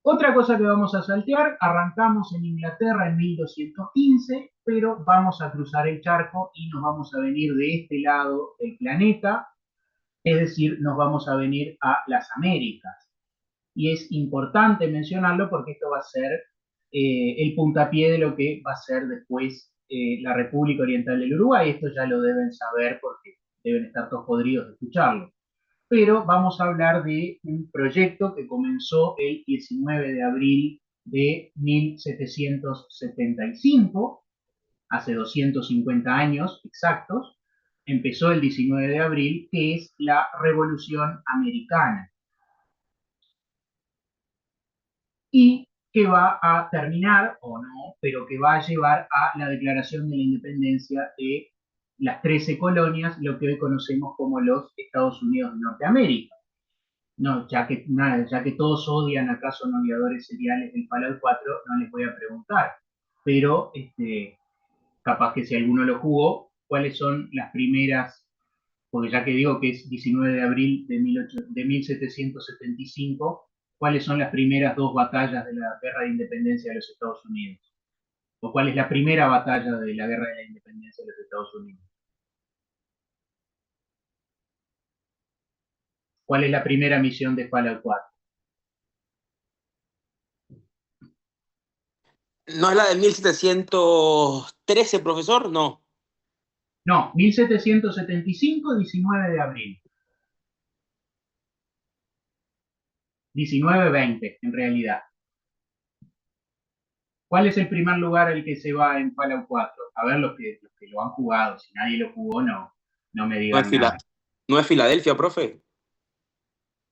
Otra cosa que vamos a saltear, arrancamos en Inglaterra en 1215, pero vamos a cruzar el charco y nos vamos a venir de este lado del planeta, es decir, nos vamos a venir a las Américas. Y es importante mencionarlo porque esto va a ser el puntapié de lo que va a ser después la República Oriental del Uruguay. Esto ya lo deben saber porque deben estar todos podridos de escucharlo. Pero vamos a hablar de un proyecto que comenzó el 19 de abril de 1775, hace 250 años exactos. Empezó el 19 de abril, que es la Revolución Americana. Y que va a terminar, o no, pero que va a llevar a la declaración de la independencia de las 13 colonias, lo que hoy conocemos como los Estados Unidos de Norteamérica. No, ya que todos odian acá son aviadores seriales del Fallout 4, no les voy a preguntar. Pero capaz que si alguno lo jugó, ¿cuáles son las primeras? Porque ya que digo que es 19 de abril de 1775, ¿cuáles son las primeras dos batallas de la Guerra de Independencia de los Estados Unidos? ¿O cuál es la primera batalla de la Guerra de la Independencia de los Estados Unidos? ¿Cuál es la primera misión de Fallout 4? ¿No es la de 1713, profesor? No. No, 1775, 19 de abril. 19-20, en realidad. ¿Cuál es el primer lugar al que se va en Fallout 4? A ver, los que lo han jugado. Si nadie lo jugó, no me digan nada. ¿No es Filadelfia, profe?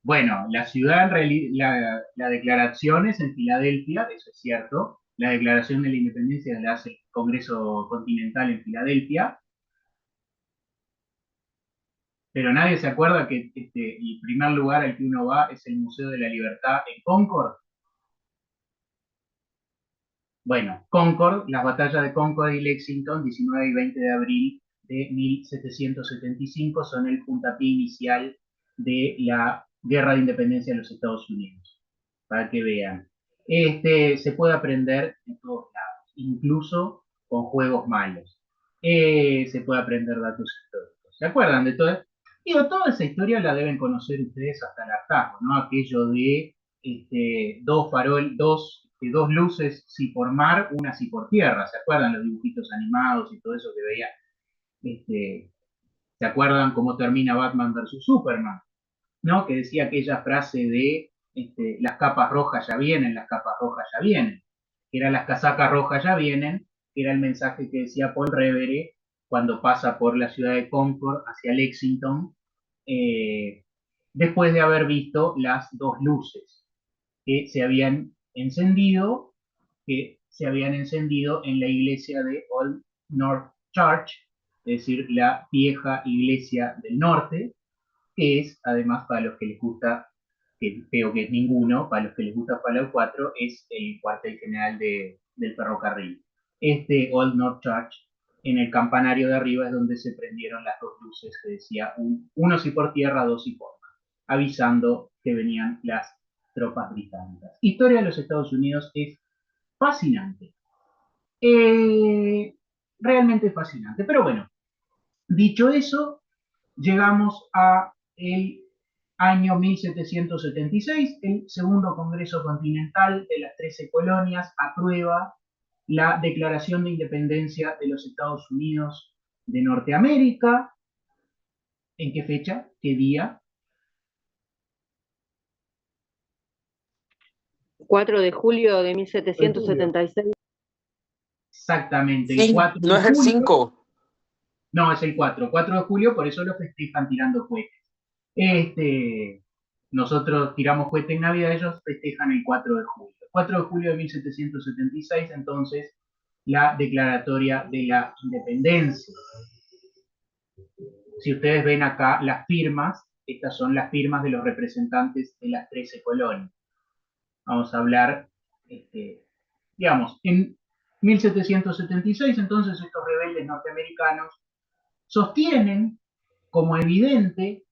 Bueno, la ciudad, en realidad, la declaración es en Filadelfia, eso es cierto. La declaración de la independencia la hace el Congreso Continental en Filadelfia. Pero nadie se acuerda que el primer lugar al que uno va es el Museo de la Libertad en Concord. Bueno, Concord, las batallas de Concord y Lexington, 19 y 20 de abril de 1775, son el puntapié inicial de la Guerra de Independencia de los Estados Unidos. Para que vean. Se puede aprender en todos lados, incluso con juegos malos. Se puede aprender datos históricos. ¿Se acuerdan de todo esto? Digo, toda esa historia la deben conocer ustedes hasta el hartazgo, ¿no? Aquello de dos luces, si por mar, una si por tierra. ¿Se acuerdan los dibujitos animados y todo eso que veían? ¿Se acuerdan cómo termina Batman versus Superman? ¿No? Que decía aquella frase de las capas rojas ya vienen, las capas rojas ya vienen. Que eran las casacas rojas ya vienen, que era el mensaje que decía Paul Revere cuando pasa por la ciudad de Concord hacia Lexington, después de haber visto las dos luces que se habían encendido en la iglesia de Old North Church, es decir, la vieja iglesia del norte, que es, además, para los que les gusta, que creo que es ninguno, para los que les gusta Fallout 4, es el cuartel general del ferrocarril. Old North Church, en el campanario de arriba, es donde se prendieron las dos luces que decía uno si por tierra, dos si por mar, avisando que venían las tropas británicas. Historia de los Estados Unidos es fascinante. Realmente fascinante. Pero bueno, dicho eso, llegamos a el año 1776, el segundo Congreso Continental de las 13 colonias aprueba la Declaración de Independencia de los Estados Unidos de Norteamérica. ¿En qué fecha? ¿Qué día? 4 de julio de 1776. Exactamente, el 4 de ¿No es el julio. 5? No, es el 4 de julio, por eso lo festejan tirando cohetes. nosotros tiramos cohete en Navidad, ellos festejan el 4 de julio. El 4 de julio de 1776, entonces, la declaratoria de la independencia. Si ustedes ven acá las firmas, estas son las firmas de los representantes de las 13 colonias. Vamos a hablar, digamos, en 1776, entonces estos rebeldes norteamericanos sostienen como evidente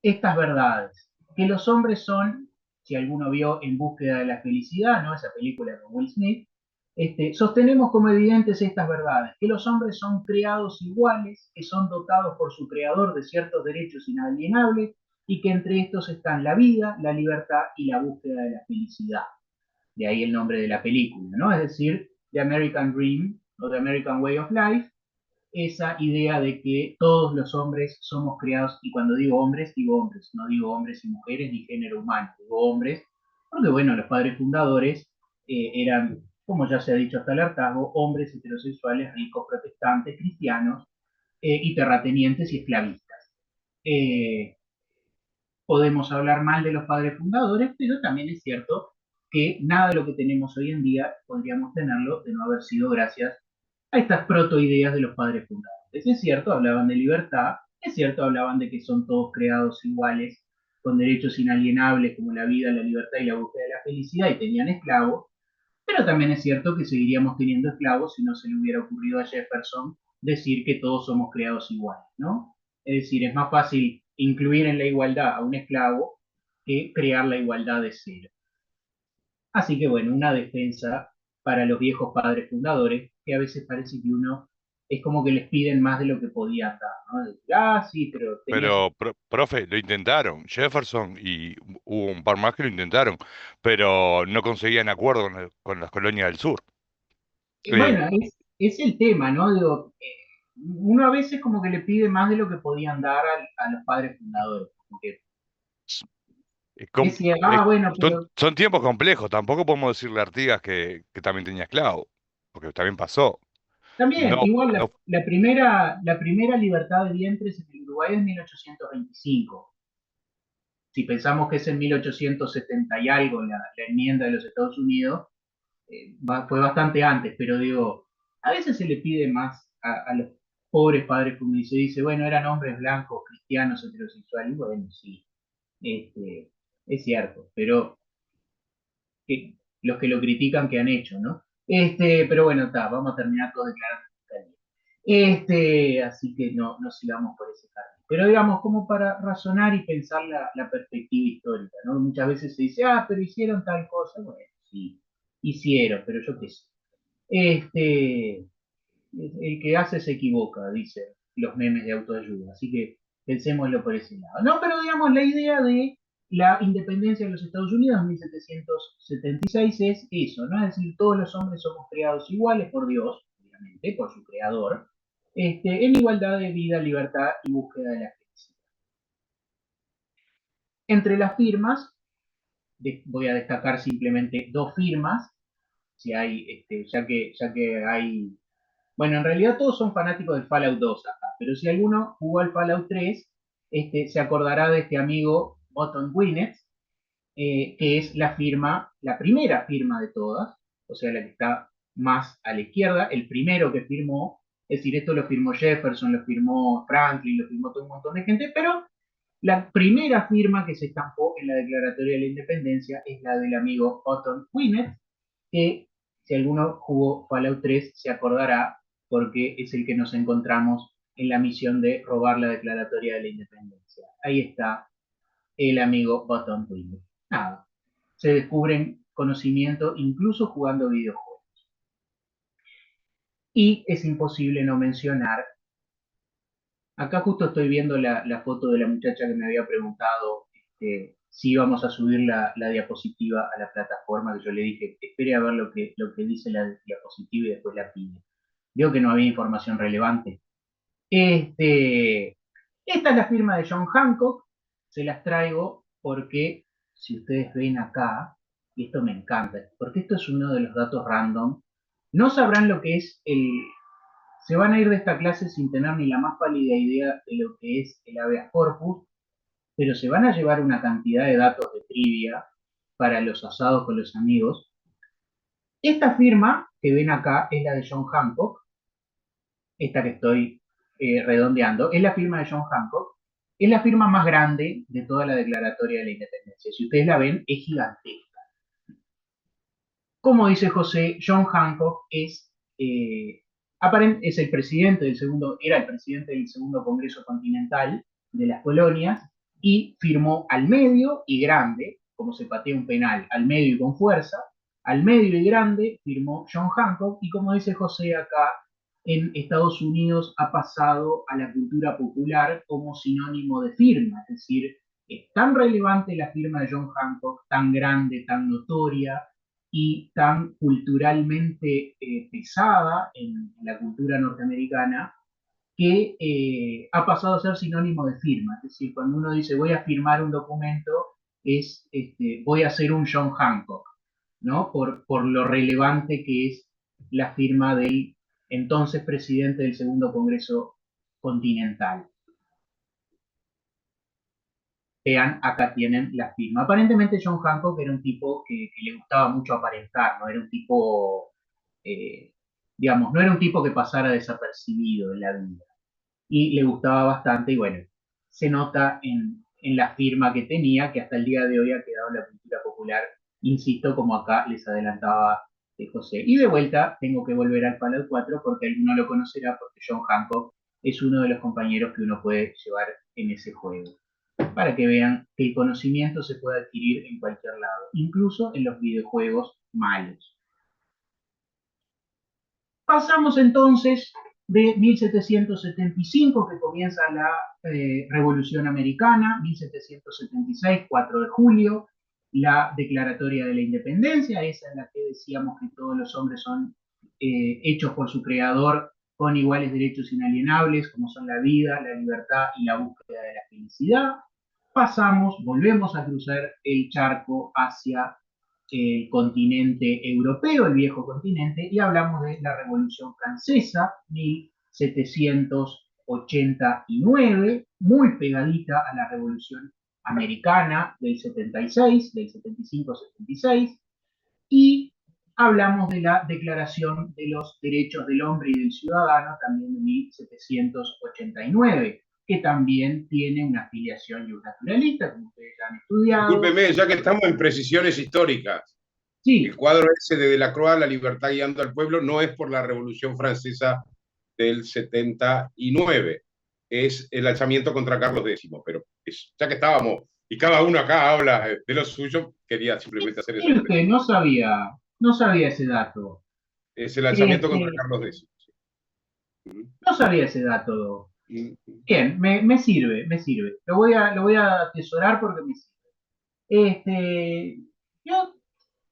estas verdades, que los hombres son, si alguno vio En búsqueda de la felicidad, ¿no? Esa película con Will Smith, sostenemos como evidentes estas verdades, que los hombres son creados iguales, que son dotados por su creador de ciertos derechos inalienables y que entre estos están la vida, la libertad y la búsqueda de la felicidad. De ahí el nombre de la película, ¿no? Es decir, The American Dream o The American Way of Life, esa idea de que todos los hombres somos creados, y cuando digo hombres, no digo hombres y mujeres ni género humano, digo hombres, porque bueno, los padres fundadores eran, como ya se ha dicho hasta el hartazgo, hombres heterosexuales, ricos, protestantes, cristianos, y terratenientes y esclavistas. Podemos hablar mal de los padres fundadores, pero también es cierto que nada de lo que tenemos hoy en día podríamos tenerlo de no haber sido gracias a estas protoideas de los padres fundadores. Es cierto, hablaban de libertad, es cierto, hablaban de que son todos creados iguales, con derechos inalienables como la vida, la libertad y la búsqueda de la felicidad, y tenían esclavos, pero también es cierto que seguiríamos teniendo esclavos si no se le hubiera ocurrido a Jefferson decir que todos somos creados iguales, ¿no? Es decir, es más fácil incluir en la igualdad a un esclavo que crear la igualdad de cero. Así que bueno, una defensa para los viejos padres fundadores, que a veces parece que uno es como que les piden más de lo que podían dar, ¿no? Ah, sí, pero Pero, profe, lo intentaron. Jefferson y hubo un par más que lo intentaron, pero no conseguían acuerdo con las colonias del sur. Bueno, es el tema, ¿no? Digo, uno a veces como que le pide más de lo que podían dar a los padres fundadores. Porque decía, bueno, pero son tiempos complejos. Tampoco podemos decirle a Artigas que también tenía esclavos, porque también pasó. también, No, igual no, la primera libertad de vientres en el Uruguay es 1825. Si pensamos que es en 1870 y algo la enmienda de los Estados Unidos, fue bastante antes, pero digo, a veces se le pide más a los pobres padres como se dice, bueno, eran hombres blancos, cristianos, heterosexuales, y bueno, sí, es cierto, pero los que lo critican, ¿qué han hecho, no? Pero bueno, vamos a terminar todos declarando así que no sigamos por ese camino. Pero digamos, como para razonar y pensar la perspectiva histórica, ¿no? Muchas veces se dice, pero hicieron tal cosa. Bueno, sí, hicieron, pero yo qué sé. El que hace se equivoca, dicen los memes de autoayuda. Así que pensémoslo por ese lado. No, pero digamos, la idea de la independencia de los Estados Unidos en 1776 es eso, ¿no? Es decir, todos los hombres somos creados iguales por Dios, obviamente, por su creador, en igualdad de vida, libertad y búsqueda de la felicidad. Entre las firmas, voy a destacar simplemente dos firmas, si hay, ya que hay. Bueno, en realidad todos son fanáticos del Fallout 2 acá, pero si alguno jugó al Fallout 3, se acordará de este amigo Button Gwinnett, que es la primera firma de todas, o sea, la que está más a la izquierda, el primero que firmó, es decir, esto lo firmó Jefferson, lo firmó Franklin, lo firmó todo un montón de gente, pero la primera firma que se estampó en la Declaratoria de la Independencia es la del amigo Button Gwinnett, que si alguno jugó Fallout 3 se acordará porque es el que nos encontramos en la misión de robar la Declaratoria de la Independencia. Ahí está el amigo Button Gwinnett. Nada, se descubren conocimiento incluso jugando videojuegos. Y es imposible no mencionar, acá justo estoy viendo la foto de la muchacha que me había preguntado si íbamos a subir la diapositiva a la plataforma, que yo le dije, espere a ver lo que dice la diapositiva y después la pide. Veo que no había información relevante. Esta es la firma de John Hancock, se las traigo porque si ustedes ven acá, y esto me encanta, porque esto es uno de los datos random, no sabrán lo que es se van a ir de esta clase sin tener ni la más pálida idea de lo que es el habeas corpus, pero se van a llevar una cantidad de datos de trivia para los asados con los amigos. Esta firma que ven acá es la de John Hancock, esta que estoy redondeando, es la firma de John Hancock, es la firma más grande de toda la Declaratoria de la Independencia. Si ustedes la ven, es gigantesca. Como dice José, John Hancock es el presidente del era el presidente del segundo Congreso Continental de las Colonias y firmó al medio y grande, como se patea un penal, al medio y con fuerza, al medio y grande firmó John Hancock, y como dice José acá, en Estados Unidos ha pasado a la cultura popular como sinónimo de firma, es decir, es tan relevante la firma de John Hancock, tan grande, tan notoria y tan culturalmente pesada en la cultura norteamericana, que ha pasado a ser sinónimo de firma. Es decir, cuando uno dice voy a firmar un documento, es voy a hacer un John Hancock, ¿no? Por lo relevante que es la firma del entonces presidente del segundo Congreso Continental. Vean, acá tienen la firma. Aparentemente John Hancock era un tipo que le gustaba mucho aparentar, no era un tipo, digamos, no era un tipo que pasara desapercibido en la vida. Y le gustaba bastante, y bueno, se nota en la firma que tenía, que hasta el día de hoy ha quedado en la cultura popular, insisto, como acá les adelantaba José. Y de vuelta tengo que volver al Fallout 4 porque alguno lo conocerá, porque John Hancock es uno de los compañeros que uno puede llevar en ese juego, para que vean que el conocimiento se puede adquirir en cualquier lado, incluso en los videojuegos malos. Pasamos entonces de 1775, que comienza la Revolución Americana, 1776, 4 de julio, la Declaratoria de la Independencia, esa en la que decíamos que todos los hombres son hechos por su creador con iguales derechos inalienables, como son la vida, la libertad y la búsqueda de la felicidad. Volvemos a cruzar el charco hacia el continente europeo, el viejo continente, y hablamos de la Revolución Francesa, 1789, muy pegadita a la Revolución Americana del 76, del 75-76, y hablamos de la Declaración de los Derechos del Hombre y del Ciudadano, también de 1789, que también tiene una afiliación naturalista, como ustedes ya han estudiado. Discúlpeme, ya que estamos en precisiones históricas, Sí. El cuadro ese de Delacroix, La libertad guiando al pueblo, no es por la Revolución Francesa del 79, es el alzamiento contra Carlos X, pero ya que estábamos, y cada uno acá habla de lo suyo, quería simplemente hacer eso. Que no sabía ese dato. Es el alzamiento contra Carlos X. No sabía ese dato. Bien, me sirve. Lo voy a atesorar porque me sirve.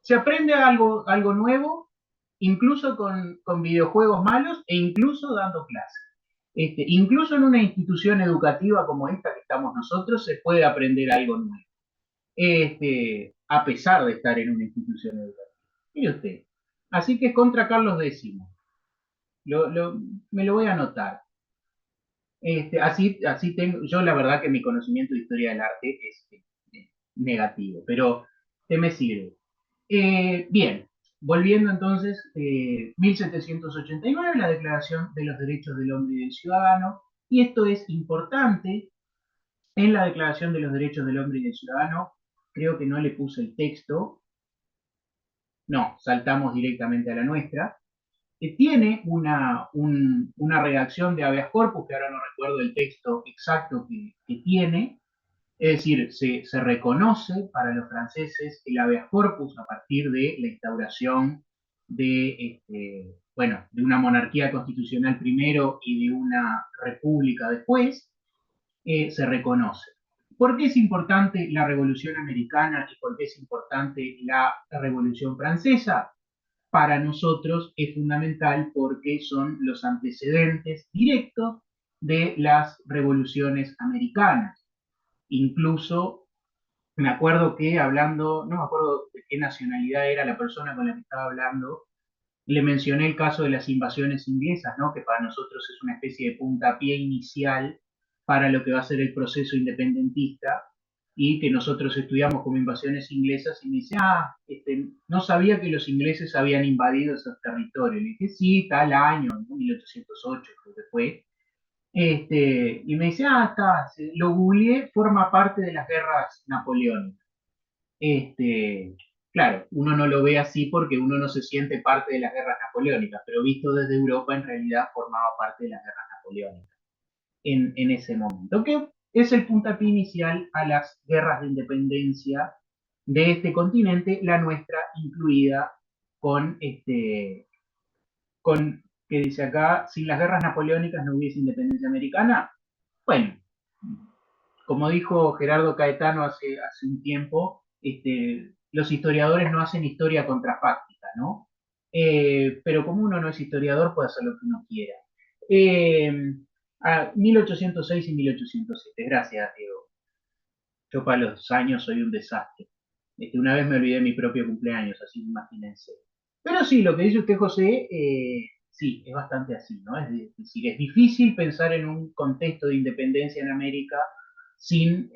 Se aprende algo nuevo, incluso con videojuegos malos e incluso dando clases. Incluso en una institución educativa como esta que estamos nosotros se puede aprender algo nuevo. A pesar de estar en una institución educativa. Mire usted. Así que es contra Carlos X. Me lo voy a anotar. Así tengo, yo la verdad que mi conocimiento de historia del arte es negativo, pero me sirve. Bien, volviendo entonces, 1789, la Declaración de los Derechos del Hombre y del Ciudadano, y esto es importante. En la Declaración de los Derechos del Hombre y del Ciudadano, creo que no le puse el texto, no, saltamos directamente a la nuestra, tiene una redacción de habeas corpus, que ahora no recuerdo el texto exacto que tiene, es decir, se reconoce para los franceses el habeas corpus a partir de la instauración de una monarquía constitucional primero y de una república después, se reconoce. ¿Por qué es importante la Revolución Americana y por qué es importante la Revolución Francesa? Para nosotros es fundamental porque son los antecedentes directos de las revoluciones americanas. Incluso me acuerdo que hablando, no me acuerdo de qué nacionalidad era la persona con la que estaba hablando, le mencioné el caso de las invasiones inglesas, ¿no? Que para nosotros es una especie de puntapié inicial para lo que va a ser el proceso independentista, y que nosotros estudiamos como invasiones inglesas, y me dice, no sabía que los ingleses habían invadido esos territorios. Le dije, sí, tal año, ¿no? 1808 creo que fue. Y me dice, lo googleé, forma parte de las guerras napoleónicas. Claro, uno no lo ve así porque uno no se siente parte de las guerras napoleónicas, pero visto desde Europa en realidad formaba parte de las guerras napoleónicas en ese momento, que es el puntapié inicial a las guerras de independencia de este continente, la nuestra incluida con, que dice acá, sin las guerras napoleónicas no hubiese independencia americana. Bueno, como dijo Gerardo Caetano hace un tiempo, los historiadores no hacen historia contrafáctica, ¿no? Pero como uno no es historiador, puede hacer lo que uno quiera. 1806 y 1807, gracias, Diego. Yo para los años soy un desastre. Una vez me olvidé de mi propio cumpleaños, así que imagínense. Pero sí, lo que dice usted, José, sí, es bastante así, ¿no? Es decir, es difícil pensar en un contexto de independencia en América sin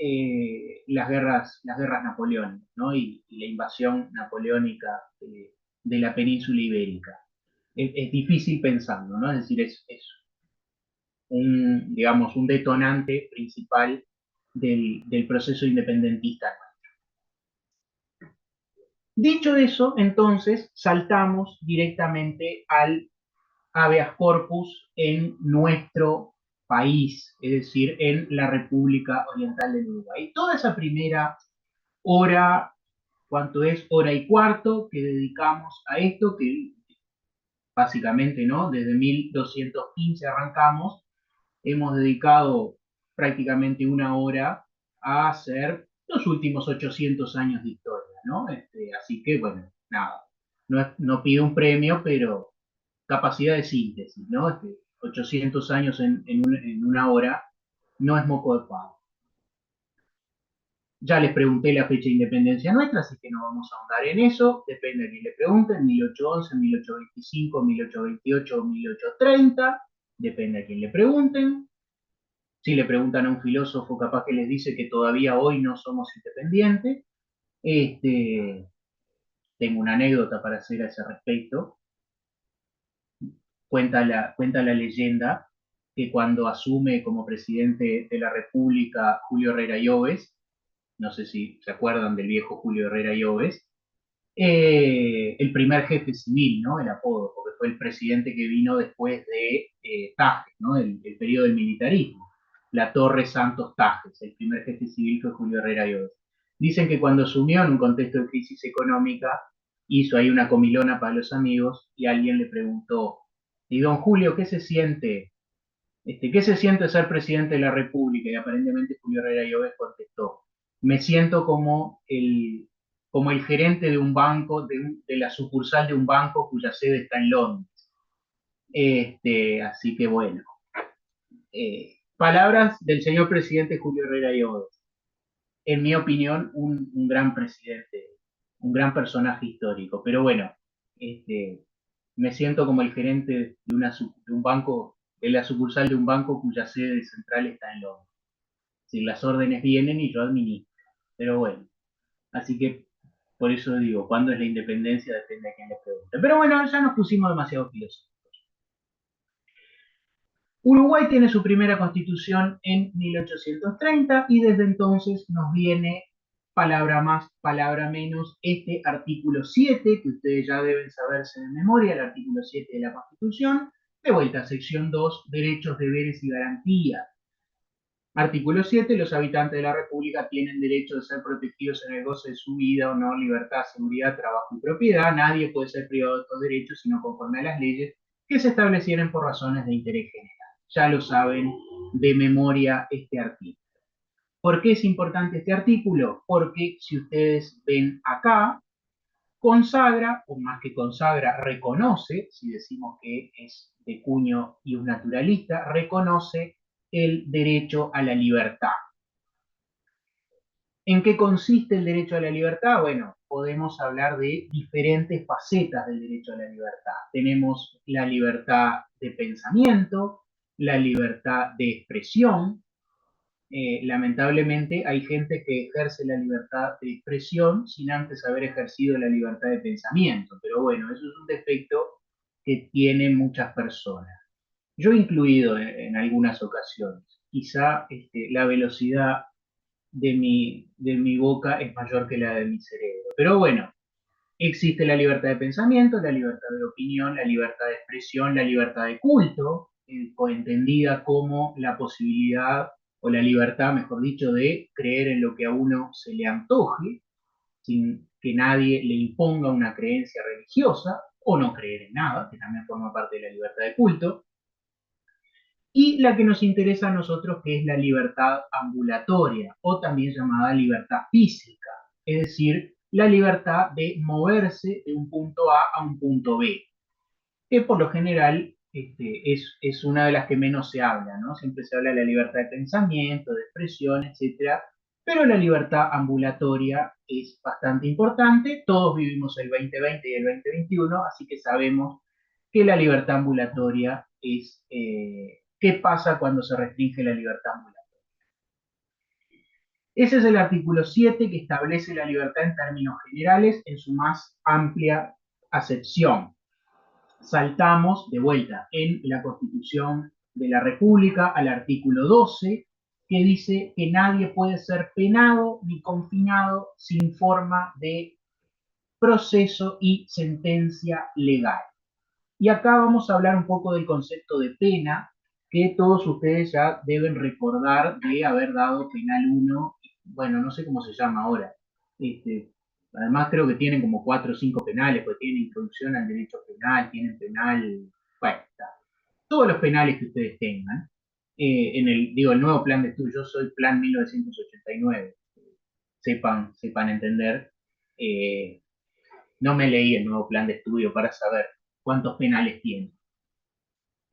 las guerras napoleónicas, ¿no? Y la invasión napoleónica de la península ibérica. Es difícil pensarlo, ¿no? Es decir, es digamos, un detonante principal del proceso independentista. Dicho eso, entonces saltamos directamente al habeas corpus en nuestro país, es decir, en la República Oriental del Uruguay. Toda esa primera hora, ¿cuánto es? Hora y cuarto que dedicamos a esto, que básicamente, ¿no? Desde 1215 arrancamos, hemos dedicado prácticamente una hora a hacer los últimos 800 años de historia, ¿no? Así que, bueno, nada, no pido un premio, pero capacidad de síntesis, ¿no? 800 años en una hora no es moco de pavo. Ya les pregunté la fecha de independencia nuestra, así que no vamos a ahondar en eso, depende de quién le pregunten, 1811, 1825, 1828 o 1830, depende a quién le pregunten. Si le preguntan a un filósofo, capaz que les dice que todavía hoy no somos independientes. Tengo una anécdota para hacer a ese respecto. Cuenta la leyenda que cuando asume como presidente de la República Julio Herrera Lloves, no sé si se acuerdan del viejo Julio Herrera Lloves, el primer jefe civil, ¿no? El apodo, porque fue el presidente que vino después de Tajes, ¿no? El periodo del militarismo. La Torre Santos Tajes, el primer jefe civil fue Julio Herrera Lloves. Dicen que cuando asumió en un contexto de crisis económica, hizo ahí una comilona para los amigos y alguien le preguntó, y don Julio, ¿qué se siente? ¿Qué se siente ser presidente de la República? Y aparentemente Julio Herrera Lloves contestó, me siento como el gerente de un banco, de la sucursal de un banco cuya sede está en Londres. Así que bueno. Palabras del señor presidente Julio Herrera Lloves. En mi opinión, un gran presidente, un gran personaje histórico. Pero bueno, me siento como el gerente de un banco, de la sucursal de un banco cuya sede central está en Londres. Si las órdenes vienen y yo administro. Pero bueno, así que por eso digo, ¿cuándo es la independencia? Depende de quién le pregunte. Pero bueno, ya nos pusimos demasiado filosóficos. Uruguay tiene su primera constitución en 1830 y desde entonces nos viene, palabra más, palabra menos, este artículo 7, que ustedes ya deben saberse de memoria, el artículo 7 de la Constitución, de vuelta, sección 2, derechos, deberes y garantías. Artículo 7. Los habitantes de la República tienen derecho de ser protegidos en el goce de su vida, honor, libertad, seguridad, trabajo y propiedad. Nadie puede ser privado de estos derechos sino conforme a las leyes que se establecieren por razones de interés general. Ya lo saben de memoria este artículo. ¿Por qué es importante este artículo? Porque si ustedes ven acá, consagra, o más que consagra, reconoce, si decimos que es de cuño y un naturalista, reconoce el derecho a la libertad. ¿En qué consiste el derecho a la libertad? Bueno, podemos hablar de diferentes facetas del derecho a la libertad. Tenemos la libertad de pensamiento, la libertad de expresión, lamentablemente hay gente que ejerce la libertad de expresión sin antes haber ejercido la libertad de pensamiento, pero bueno, eso es un defecto que tienen muchas personas. Yo he incluido en algunas ocasiones, quizá la velocidad de mi boca es mayor que la de mi cerebro, pero bueno, existe la libertad de pensamiento, la libertad de opinión, la libertad de expresión, la libertad de culto, entendida como la posibilidad o la libertad, mejor dicho, de creer en lo que a uno se le antoje, sin que nadie le imponga una creencia religiosa, o no creer en nada, que también forma parte de la libertad de culto, y la que nos interesa a nosotros, que es la libertad ambulatoria, o también llamada libertad física, es decir, la libertad de moverse de un punto A a un punto B, que por lo general es una de las que menos se habla, ¿no? Siempre se habla de la libertad de pensamiento, de expresión, etc. Pero la libertad ambulatoria es bastante importante. Todos vivimos el 2020 y el 2021, así que sabemos que la libertad ambulatoria es... ¿qué pasa cuando se restringe la libertad ambulatoria? Ese es el artículo 7 que establece la libertad en términos generales en su más amplia acepción. Saltamos de vuelta en la Constitución de la República al artículo 12, que dice que nadie puede ser penado ni confinado sin forma de proceso y sentencia legal. Y acá vamos a hablar un poco del concepto de pena, que todos ustedes ya deben recordar de haber dado penal 1, bueno, no sé cómo se llama ahora. Además creo que tienen como 4 o 5 penales, porque tienen introducción al derecho penal, tienen penal, bueno, está. Todos los penales que ustedes tengan, el nuevo plan de estudio, yo soy plan 1989, sepan entender, no me leí el nuevo plan de estudio para saber cuántos penales tiene.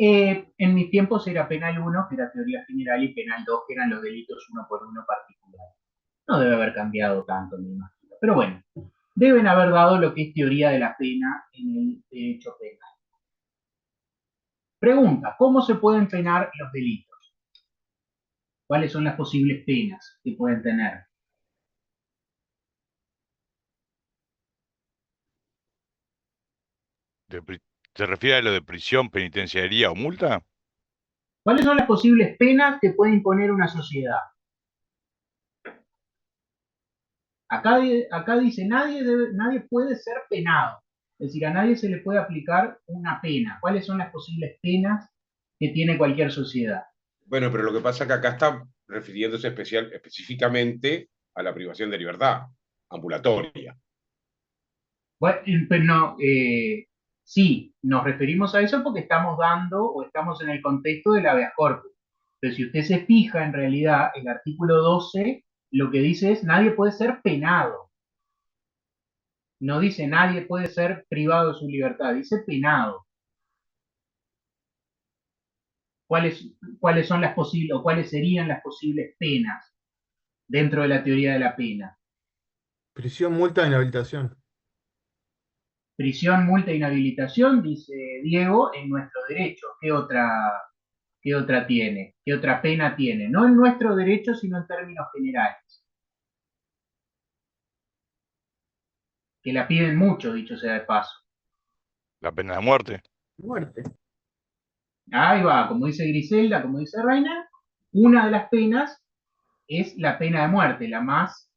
En mis tiempos era penal 1, que era teoría general, y penal 2, que eran los delitos uno por uno particulares. No debe haber cambiado tanto, me imagino. Pero bueno, deben haber dado lo que es teoría de la pena en el derecho penal. Pregunta, ¿cómo se pueden penar los delitos? ¿Cuáles son las posibles penas que pueden tener? ¿Se refiere a lo de prisión, penitenciaría o multa? ¿Cuáles son las posibles penas que puede imponer una sociedad? Acá dice, nadie puede ser penado. Es decir, a nadie se le puede aplicar una pena. ¿Cuáles son las posibles penas que tiene cualquier sociedad? Bueno, pero lo que pasa es que acá está refiriéndose específicamente a la privación de libertad ambulatoria. Bueno, pero no, sí, nos referimos a eso porque estamos dando o estamos en el contexto del habeas corpus. Pero si usted se fija, en realidad, el artículo 12 lo que dice es nadie puede ser penado. No dice nadie puede ser privado de su libertad, dice penado. ¿Cuáles son las posibles o cuáles serían las posibles penas dentro de la teoría de la pena? Prisión, multa, inhabilitación. Prisión, multa, inhabilitación, dice Diego, en nuestro derecho. ¿Qué otra tiene? ¿Qué otra pena tiene? No en nuestro derecho, sino en términos generales. Que la piden mucho, dicho sea de paso. La pena de muerte. Muerte. Ahí va, como dice Griselda, como dice Reina, una de las penas es la pena de muerte, la más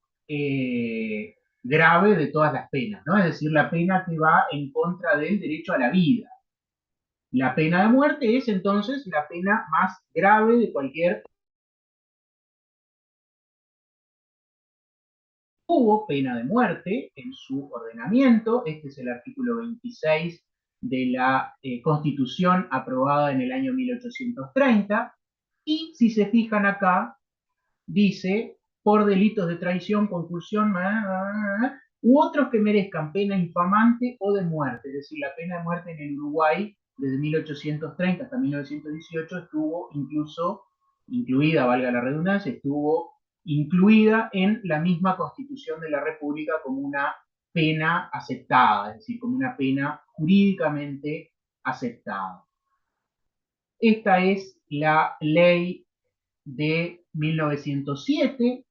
grave de todas las penas, ¿no? Es decir, la pena que va en contra del derecho a la vida. La pena de muerte es entonces la pena más grave de cualquier... Hubo pena de muerte en su ordenamiento, este es el artículo 26 de la Constitución aprobada en el año 1830, y si se fijan acá, dice, por delitos de traición, concusión, u otros que merezcan pena infamante o de muerte. Es decir, la pena de muerte en el Uruguay desde 1830 hasta 1918 estuvo incluida, valga la redundancia, estuvo incluida en la misma Constitución de la República como una pena aceptada, es decir, como una pena jurídicamente aceptada. Esta es la ley de 1907,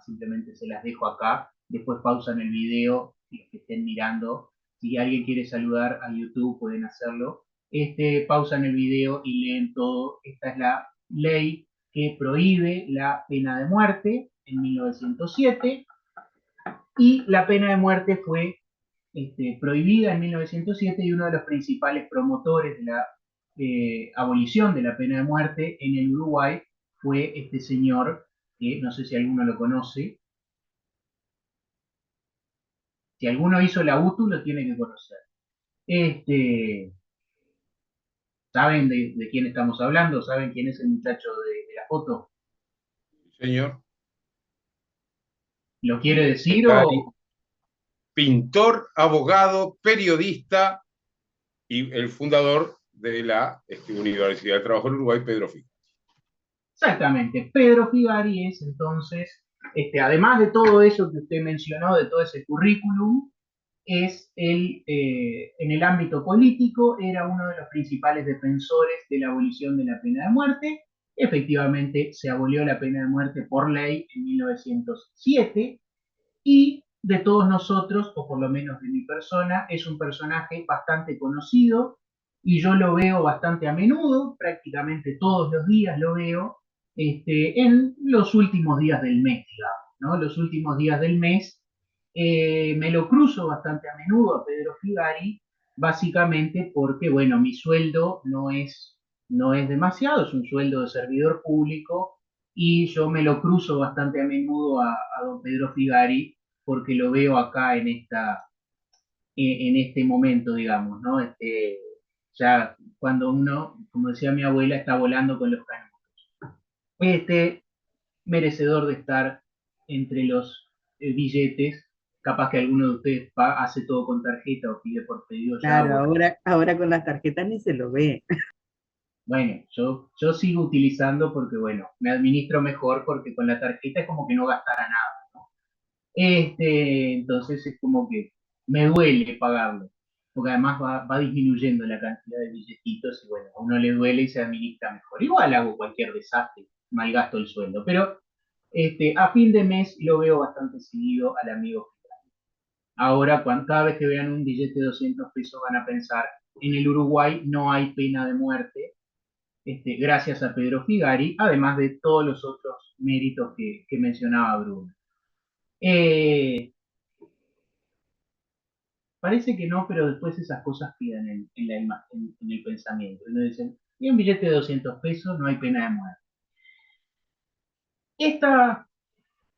simplemente se las dejo acá, después pausan el video, los que estén mirando, si alguien quiere saludar a YouTube pueden hacerlo, pausan el video y leen todo. Esta es la ley que prohíbe la pena de muerte en 1907, y la pena de muerte fue prohibida en 1907, y uno de los principales promotores de la abolición de la pena de muerte en el Uruguay fue este señor, que no sé si alguno lo conoce. Si alguno hizo la UTU, lo tiene que conocer. ¿Saben de quién estamos hablando? ¿Saben quién es el muchacho de la foto? Señor. ¿Lo quiere decir Gari, o...? pintor, abogado, periodista y el fundador de la Universidad del Trabajo del Uruguay, Pedro Figari. Exactamente, Pedro Figari es entonces, además de todo eso que usted mencionó, de todo ese currículum, es en el ámbito político, era uno de los principales defensores de la abolición de la pena de muerte. Efectivamente, se abolió la pena de muerte por ley en 1907, y de todos nosotros, o por lo menos de mi persona, es un personaje bastante conocido, y yo lo veo bastante a menudo, prácticamente todos los días lo veo, en los últimos días del mes, digamos, ¿no? Los últimos días del mes me lo cruzo bastante a menudo a Pedro Figari, básicamente porque, bueno, mi sueldo no es demasiado, es un sueldo de servidor público, y yo me lo cruzo bastante a menudo a don Pedro Figari, porque lo veo acá en este momento, digamos, ¿no? Ya cuando uno, como decía mi abuela, está volando con los canutos. Merecedor de estar entre los billetes. Capaz que alguno de ustedes hace todo con tarjeta o pide por pedido ya. Claro, ahora con las tarjetas ni se lo ve. Bueno, yo sigo utilizando porque, bueno, me administro mejor, porque con la tarjeta es como que no gastara nada, ¿no? Entonces es como que me duele pagarlo, porque además va disminuyendo la cantidad de billetitos, y bueno, a uno le duele y se administra mejor. Igual hago cualquier desastre, malgasto el sueldo, pero a fin de mes lo veo bastante seguido al amigo. Ahora, cada vez que vean un billete de 200 pesos van a pensar, en el Uruguay no hay pena de muerte, gracias a Pedro Figari, además de todos los otros méritos que mencionaba Bruno. Parece que no, pero después esas cosas quedan en el pensamiento. Y nos dicen, y un billete de 200 pesos, no hay pena de muerte.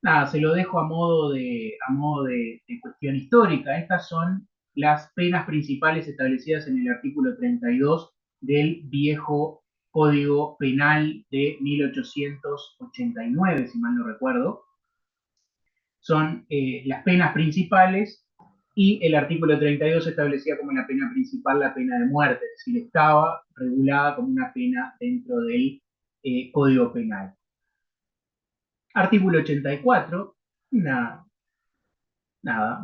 Nada, se lo dejo a modo de cuestión histórica. Estas son las penas principales establecidas en el artículo 32 del viejo Código Penal de 1889, si mal no recuerdo. Son las penas principales, y el artículo 32 establecía como la pena principal la pena de muerte, es decir, estaba regulada como una pena dentro del Código Penal. Artículo 84, nada,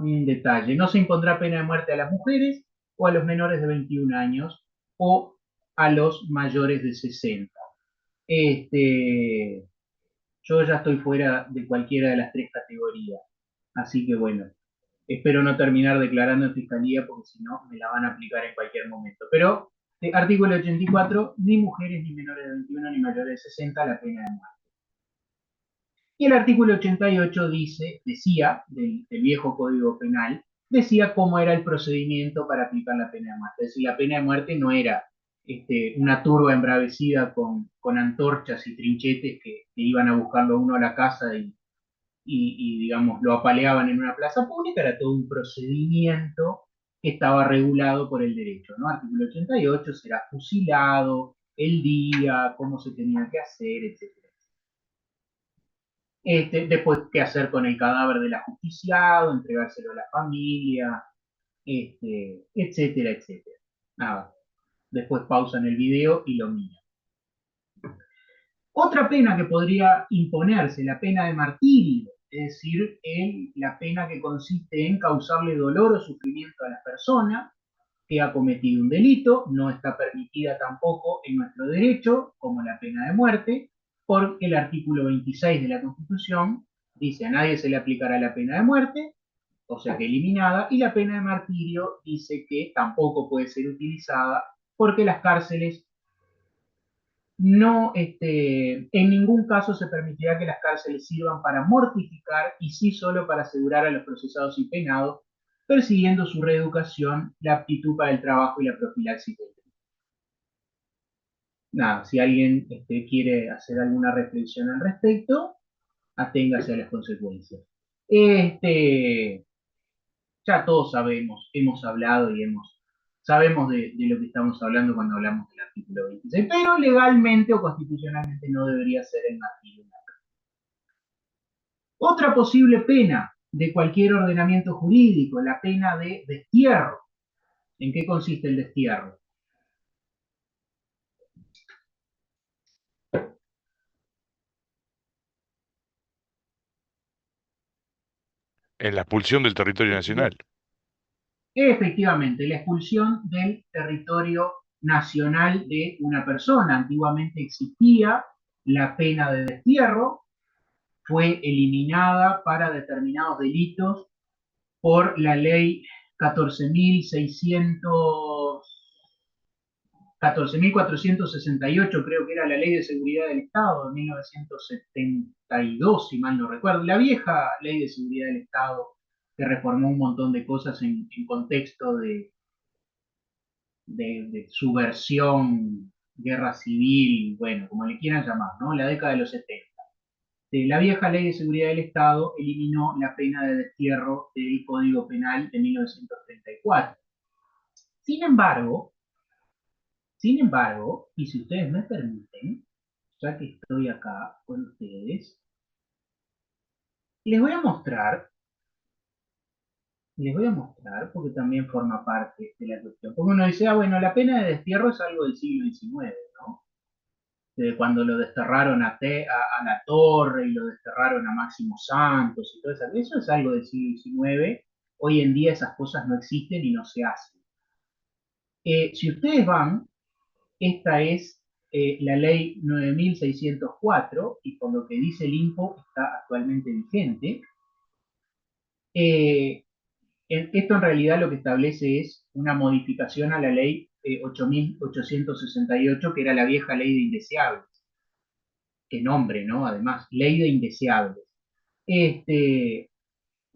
un detalle. No se impondrá pena de muerte a las mujeres o a los menores de 21 años o a los mayores de 60. Yo ya estoy fuera de cualquiera de las tres categorías. Así que bueno, espero no terminar declarando en fiscalía, porque si no me la van a aplicar en cualquier momento. Pero, artículo 84, ni mujeres ni menores de 21 ni mayores de 60 la pena de muerte. Y el artículo 88 decía, del viejo Código Penal, decía cómo era el procedimiento para aplicar la pena de muerte. Es decir, la pena de muerte no era una turba embravecida con antorchas y trinchetes que iban a buscarlo uno a la casa y, digamos, lo apaleaban en una plaza pública. Era todo un procedimiento que estaba regulado por el derecho, ¿no? Artículo 88, será fusilado, el día, cómo se tenía que hacer, etc. Después, qué hacer con el cadáver del ajusticiado, entregárselo a la familia, etcétera, etcétera. Nada, después pausan el video y lo miran. Otra pena que podría imponerse, la pena de martirio, es decir, la pena que consiste en causarle dolor o sufrimiento a la persona que ha cometido un delito, no está permitida tampoco en nuestro derecho, como la pena de muerte, por el artículo 26 de la Constitución, dice a nadie se le aplicará la pena de muerte, o sea que eliminada, y la pena de martirio dice que tampoco puede ser utilizada porque las cárceles no, en ningún caso se permitirá que las cárceles sirvan para mortificar y sí solo para asegurar a los procesados y penados, persiguiendo su reeducación, la aptitud para el trabajo y la profilaxis del delito. Nada, si alguien quiere hacer alguna reflexión al respecto, aténgase a las consecuencias. Ya todos sabemos, hemos hablado y sabemos de lo que estamos hablando cuando hablamos del artículo 26, pero legalmente o constitucionalmente no debería ser el martirio. Otra posible pena de cualquier ordenamiento jurídico, la pena de destierro. ¿En qué consiste el destierro? En la expulsión del territorio nacional. Efectivamente, la expulsión del territorio nacional de una persona. Antiguamente existía la pena de destierro, fue eliminada para determinados delitos por la ley 14.468, creo que era la Ley de Seguridad del Estado de 1972, si mal no recuerdo. La vieja Ley de Seguridad del Estado que reformó un montón de cosas en contexto de subversión, guerra civil, bueno, como le quieran llamar, ¿no? La década de los 70. La vieja Ley de Seguridad del Estado eliminó la pena de destierro del Código Penal de 1934. Sin embargo, y si ustedes me permiten, ya que estoy acá con ustedes, les voy a mostrar, porque también forma parte de la cuestión. Porque uno dice, bueno, la pena de destierro es algo del siglo XIX, ¿no? De cuando lo desterraron a la Torre y lo desterraron a Máximo Santos y todo eso. Eso es algo del siglo XIX. Hoy en día esas cosas no existen y no se hacen. Si ustedes van, esta es la ley 9604 y por lo que dice el INPO está actualmente vigente. Esto en realidad lo que establece es una modificación a la ley 8.868, que era la vieja ley de indeseables. Qué nombre, ¿no? Además, ley de indeseables. Y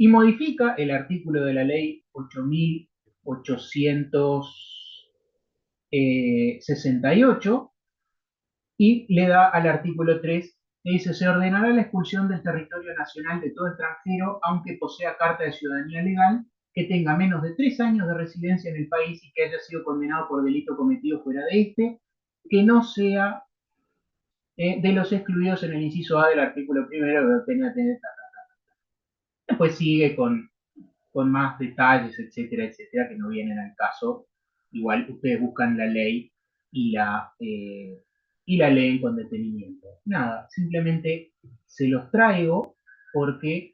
modifica el artículo de la ley 8.868 y le da al artículo 3, que dice, se ordenará la expulsión del territorio nacional de todo extranjero, aunque posea carta de ciudadanía legal, que tenga menos de 3 años de residencia en el país y que haya sido condenado por delito cometido fuera de este, que no sea de los excluidos en el inciso A del artículo primero de PNAT. Después sigue con más detalles, etcétera, etcétera, que no vienen al caso. Igual ustedes buscan la ley y la leen con detenimiento. Nada, simplemente se los traigo porque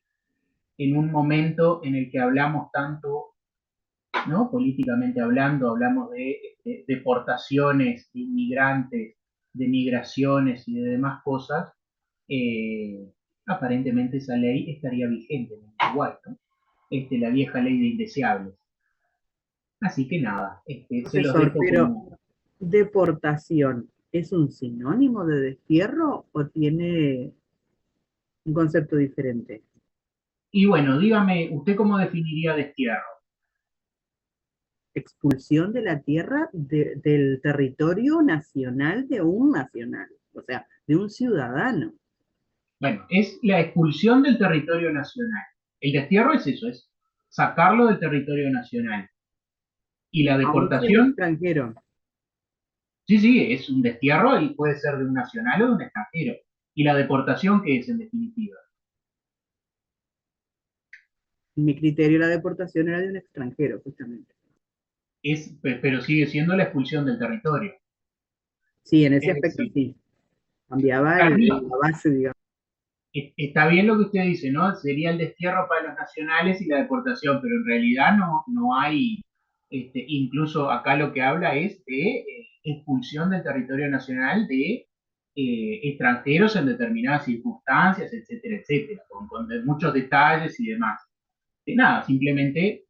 en un momento en el que hablamos tanto, ¿no? Políticamente hablando, hablamos de deportaciones, de inmigrantes, de migraciones y de demás cosas, aparentemente esa ley estaría vigente en Uruguay, ¿no? La vieja ley de indeseables. Así que nada, se los Profesor, dejo pero como... ¿deportación es un sinónimo de destierro o tiene un concepto diferente? Y bueno, dígame, ¿usted cómo definiría destierro? Expulsión de la tierra del territorio nacional de un nacional, o sea, de un ciudadano. Bueno, es la expulsión del territorio nacional. El destierro es eso, es sacarlo del territorio nacional. Y la Aún siendo deportación, extranjero. sí, es un destierro y puede ser de un nacional o de un extranjero. ¿Y la deportación qué es en definitiva? En mi criterio, la deportación era de un extranjero, justamente. Pero sigue siendo la expulsión del territorio. Sí, en ese Es aspecto decir, sí. Cambiaba está la bien, base, digamos. está bien lo que usted dice, ¿no? Sería el destierro para los nacionales y la deportación, pero en realidad no hay, incluso acá lo que habla es de expulsión del territorio nacional de extranjeros en determinadas circunstancias, etcétera, etcétera, con muchos detalles y demás. Nada, simplemente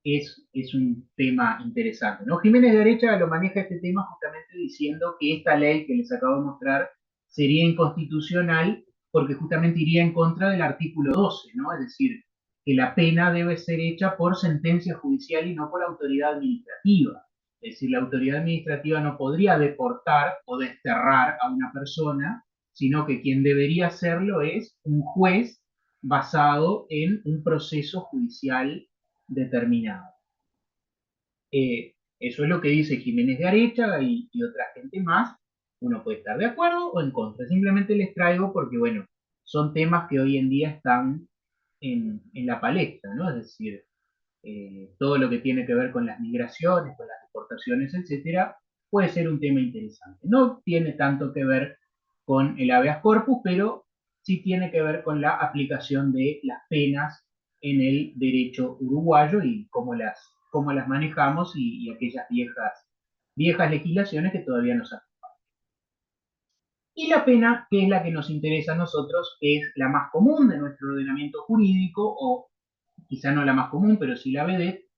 es un tema interesante, ¿no? Jiménez de Arechaga lo maneja este tema justamente diciendo que esta ley que les acabo de mostrar sería inconstitucional porque justamente iría en contra del artículo 12, ¿no? Es decir, que la pena debe ser hecha por sentencia judicial y no por autoridad administrativa. Es decir, la autoridad administrativa no podría deportar o desterrar a una persona, sino que quien debería hacerlo es un juez basado en un proceso judicial determinado. Eso es lo que dice Jiménez de Arechaga y otra gente más. Uno puede estar de acuerdo o en contra. Simplemente les traigo porque, bueno, son temas que hoy en día están en la palestra, ¿no? Es decir, todo lo que tiene que ver con las migraciones, con las deportaciones, etcétera, puede ser un tema interesante. No tiene tanto que ver con el habeas corpus, pero sí tiene que ver con la aplicación de las penas en el derecho uruguayo y cómo las manejamos y aquellas viejas legislaciones que todavía nos hacen. Y la pena, que es la que nos interesa a nosotros, es la más común de nuestro ordenamiento jurídico, o quizá no la más común, pero sí la vedette,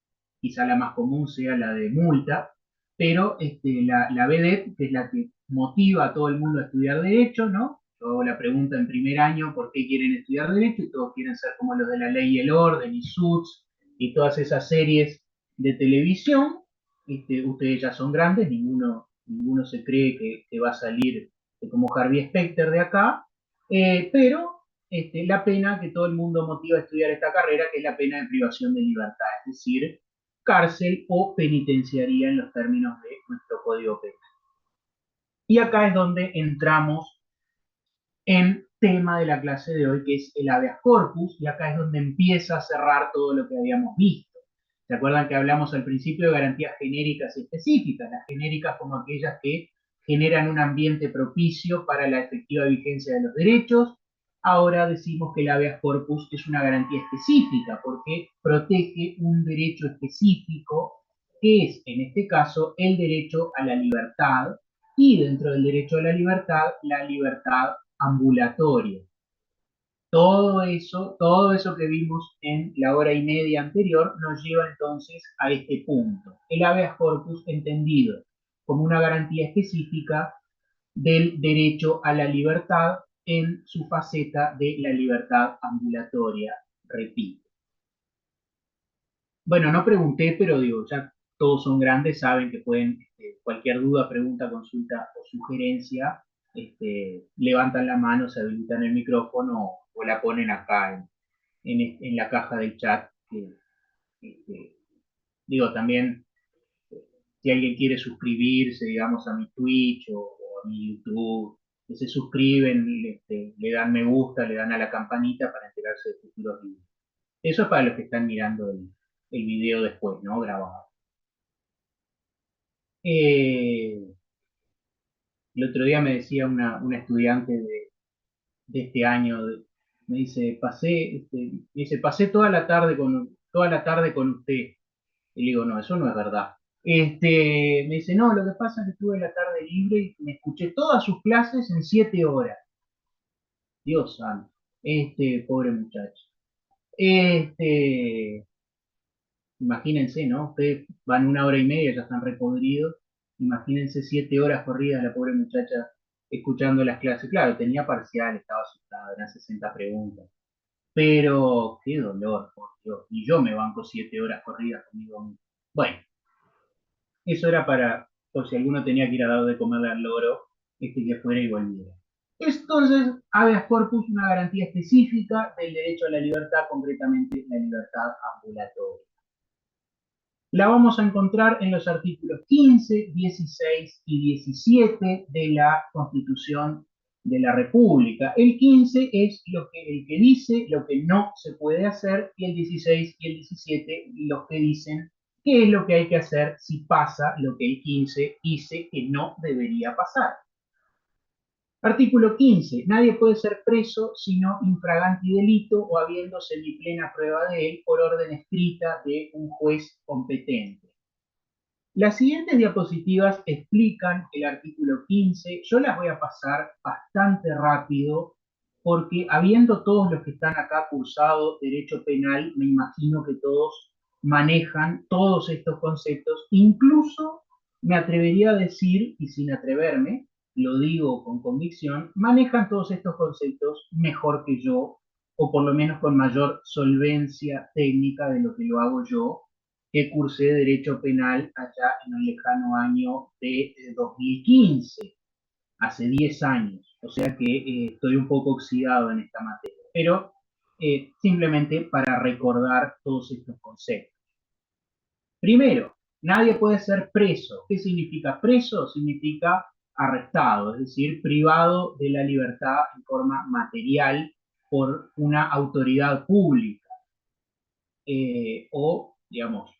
quizá la más común sea la de multa, pero la vedette, que es la que motiva a todo el mundo a estudiar Derecho, ¿no? Yo hago la pregunta en primer año, ¿por qué quieren estudiar Derecho? Y todos quieren ser como los de La Ley y el Orden, y Suits, y todas esas series de televisión. Ustedes ya son grandes, ninguno se cree que va a salir como Harvey Specter de acá, pero la pena que todo el mundo motiva a estudiar esta carrera, que es la pena de privación de libertad, es decir, cárcel o penitenciaría en los términos de nuestro Código Penal. Y acá es donde entramos en tema de la clase de hoy, que es el habeas corpus, y acá es donde empieza a cerrar todo lo que habíamos visto. ¿Se acuerdan que hablamos al principio de garantías genéricas y específicas? Las genéricas como aquellas que generan un ambiente propicio para la efectiva vigencia de los derechos. Ahora decimos que el habeas corpus es una garantía específica porque protege un derecho específico, que es, en este caso, el derecho a la libertad, y dentro del derecho a la libertad ambulatoria. Todo eso que vimos en la hora y media anterior nos lleva entonces a este punto. El habeas corpus entendido como una garantía específica del derecho a la libertad en su faceta de la libertad ambulatoria, repito. Bueno, no pregunté, pero digo, ya todos son grandes, saben que pueden, cualquier duda, pregunta, consulta o sugerencia, levantan la mano, se habilitan el micrófono o la ponen acá en la caja del chat. Digo, también, si alguien quiere suscribirse, digamos, a mi Twitch o a mi YouTube, que se suscriben, le dan me gusta, le dan a la campanita para enterarse de futuros videos. Eso es para los que están mirando el video después, ¿no? Grabado. El otro día me decía una estudiante de este año, me dice, pasé toda la tarde con usted. Y le digo, no, eso no es verdad. Me dice, no, lo que pasa es que tuve la tarde libre y me escuché todas sus clases en 7 horas. Dios santo, pobre muchacho. Imagínense, ¿no? Ustedes van 1 hora y media, ya están repodridos. Imagínense 7 horas corridas la pobre muchacha escuchando las clases. Claro, tenía parcial, estaba asustada, eran 60 preguntas. Pero qué dolor, por Dios. Y yo me banco 7 horas corridas conmigo mismo. Bueno, eso era por si alguno tenía que ir a dar de comerle al loro, que fuera y volviera. Entonces, habeas corpus, una garantía específica del derecho a la libertad, concretamente la libertad ambulatoria. La vamos a encontrar en los artículos 15, 16 y 17 de la Constitución de la República. El 15 es el que dice lo que no se puede hacer, y el 16 y el 17 los que dicen qué es lo que hay que hacer si pasa lo que el 15 dice que no debería pasar. Artículo 15. Nadie puede ser preso sino infraganti delito o habiendo semiplena prueba de él por orden escrita de un juez competente. Las siguientes diapositivas explican el artículo 15. Yo las voy a pasar bastante rápido porque habiendo todos los que están acá cursado Derecho Penal, me imagino que todos manejan todos estos conceptos. Incluso me atrevería a decir, y sin atreverme, lo digo con convicción, manejan todos estos conceptos mejor que yo, o por lo menos con mayor solvencia técnica de lo que lo hago yo, que cursé Derecho Penal allá en el lejano año de 2015, hace 10 años. O sea que estoy un poco oxidado en esta materia, pero simplemente para recordar todos estos conceptos. Primero, nadie puede ser preso. ¿Qué significa preso? Significa arrestado, es decir, privado de la libertad en forma material por una autoridad pública. O, digamos,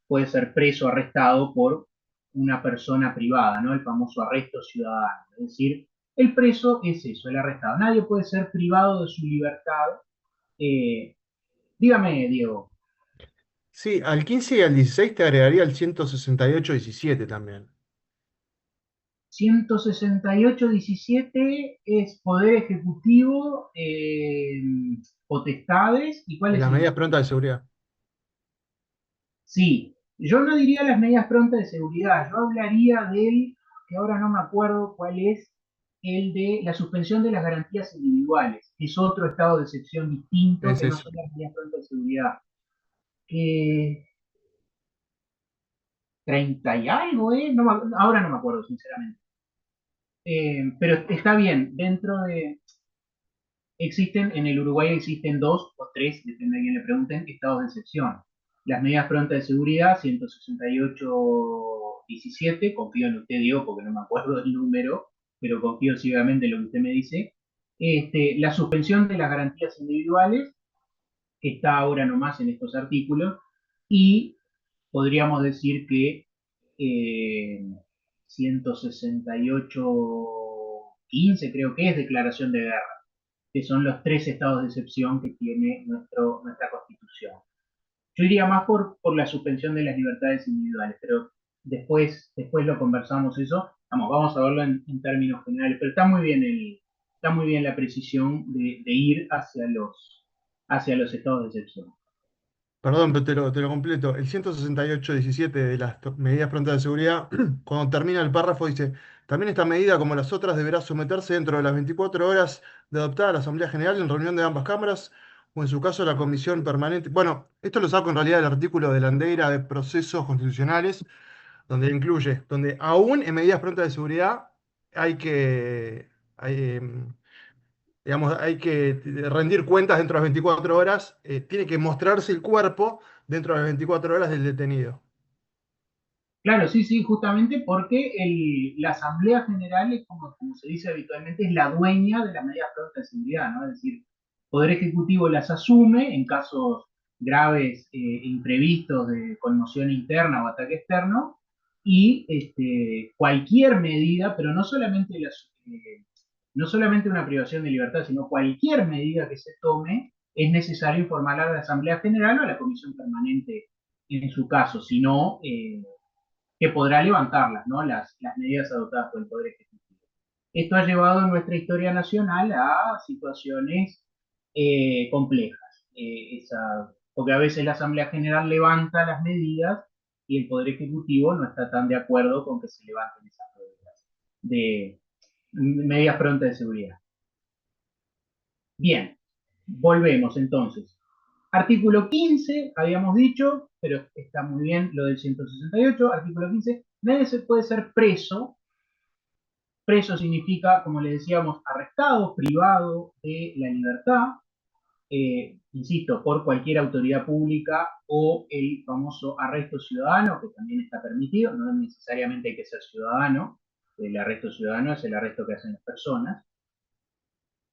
puede ser preso, arrestado por una persona privada, ¿no? El famoso arresto ciudadano. Es decir, el preso es eso, el arrestado. Nadie puede ser privado de su libertad. Dígame, Diego. Sí, al 15 y al 16 te agregaría el 168-17 también. 168.17 es Poder Ejecutivo, potestades, ¿y cuál Y es las el medidas otro? prontas de seguridad. Sí, yo no diría las medidas prontas de seguridad, yo hablaría del, que ahora no me acuerdo cuál es, el de la suspensión de las garantías individuales, que es otro estado de excepción distinto Es que no eso. son las medidas prontas de seguridad. Que 30 y algo, ¿eh? Ahora no me acuerdo, sinceramente. Pero está bien, dentro de, existen, en el Uruguay existen 2 o 3, depende de quién le pregunten, estados de excepción. Las medidas prontas de seguridad, 168.17, confío en usted, Diego, porque no me acuerdo del número, pero confío ciegamente en lo que usted me dice. La suspensión de las garantías individuales, que está ahora nomás en estos artículos, y podríamos decir que 168.15 creo que es declaración de guerra, que son los 3 estados de excepción que tiene nuestra Constitución. Yo iría más por la suspensión de las libertades individuales, pero después lo conversamos eso. Vamos a verlo en términos generales, pero está muy bien la precisión de ir hacia los estados de excepción. Perdón, pero te lo completo. El 168-17 de las medidas prontas de seguridad, cuando termina el párrafo, dice: también esta medida, como las otras, deberá someterse dentro de las 24 horas de adoptada la Asamblea General en reunión de ambas cámaras, o en su caso la Comisión Permanente. Bueno, esto lo saco en realidad del artículo de Landeira de Procesos Constitucionales, donde incluye, donde aún en medidas prontas de seguridad hay que, digamos, hay que rendir cuentas dentro de las 24 horas, tiene que mostrarse el cuerpo dentro de las 24 horas del detenido. Claro, sí, sí, justamente porque la Asamblea General, es como se dice habitualmente, es la dueña de las medidas prontas de seguridad, ¿no? Es decir, el Poder Ejecutivo las asume en casos graves, imprevistos de conmoción interna o ataque externo, y cualquier medida, pero no solamente una privación de libertad, sino cualquier medida que se tome, es necesario informar a la Asamblea General o a la Comisión Permanente en su caso, si no, que podrá levantarlas, ¿no? Las medidas adoptadas por el Poder Ejecutivo. Esto ha llevado a nuestra historia nacional a situaciones complejas, porque a veces la Asamblea General levanta las medidas y el Poder Ejecutivo no está tan de acuerdo con que se levanten esas medidas prontas de seguridad. Bien, volvemos entonces. Artículo 15, habíamos dicho, pero está muy bien lo del 168, artículo 15, nadie puede ser preso. Preso significa, como le decíamos, arrestado, privado de la libertad, insisto, por cualquier autoridad pública o el famoso arresto ciudadano, que también está permitido, no necesariamente hay que ser ciudadano, el arresto ciudadano es el arresto que hacen las personas.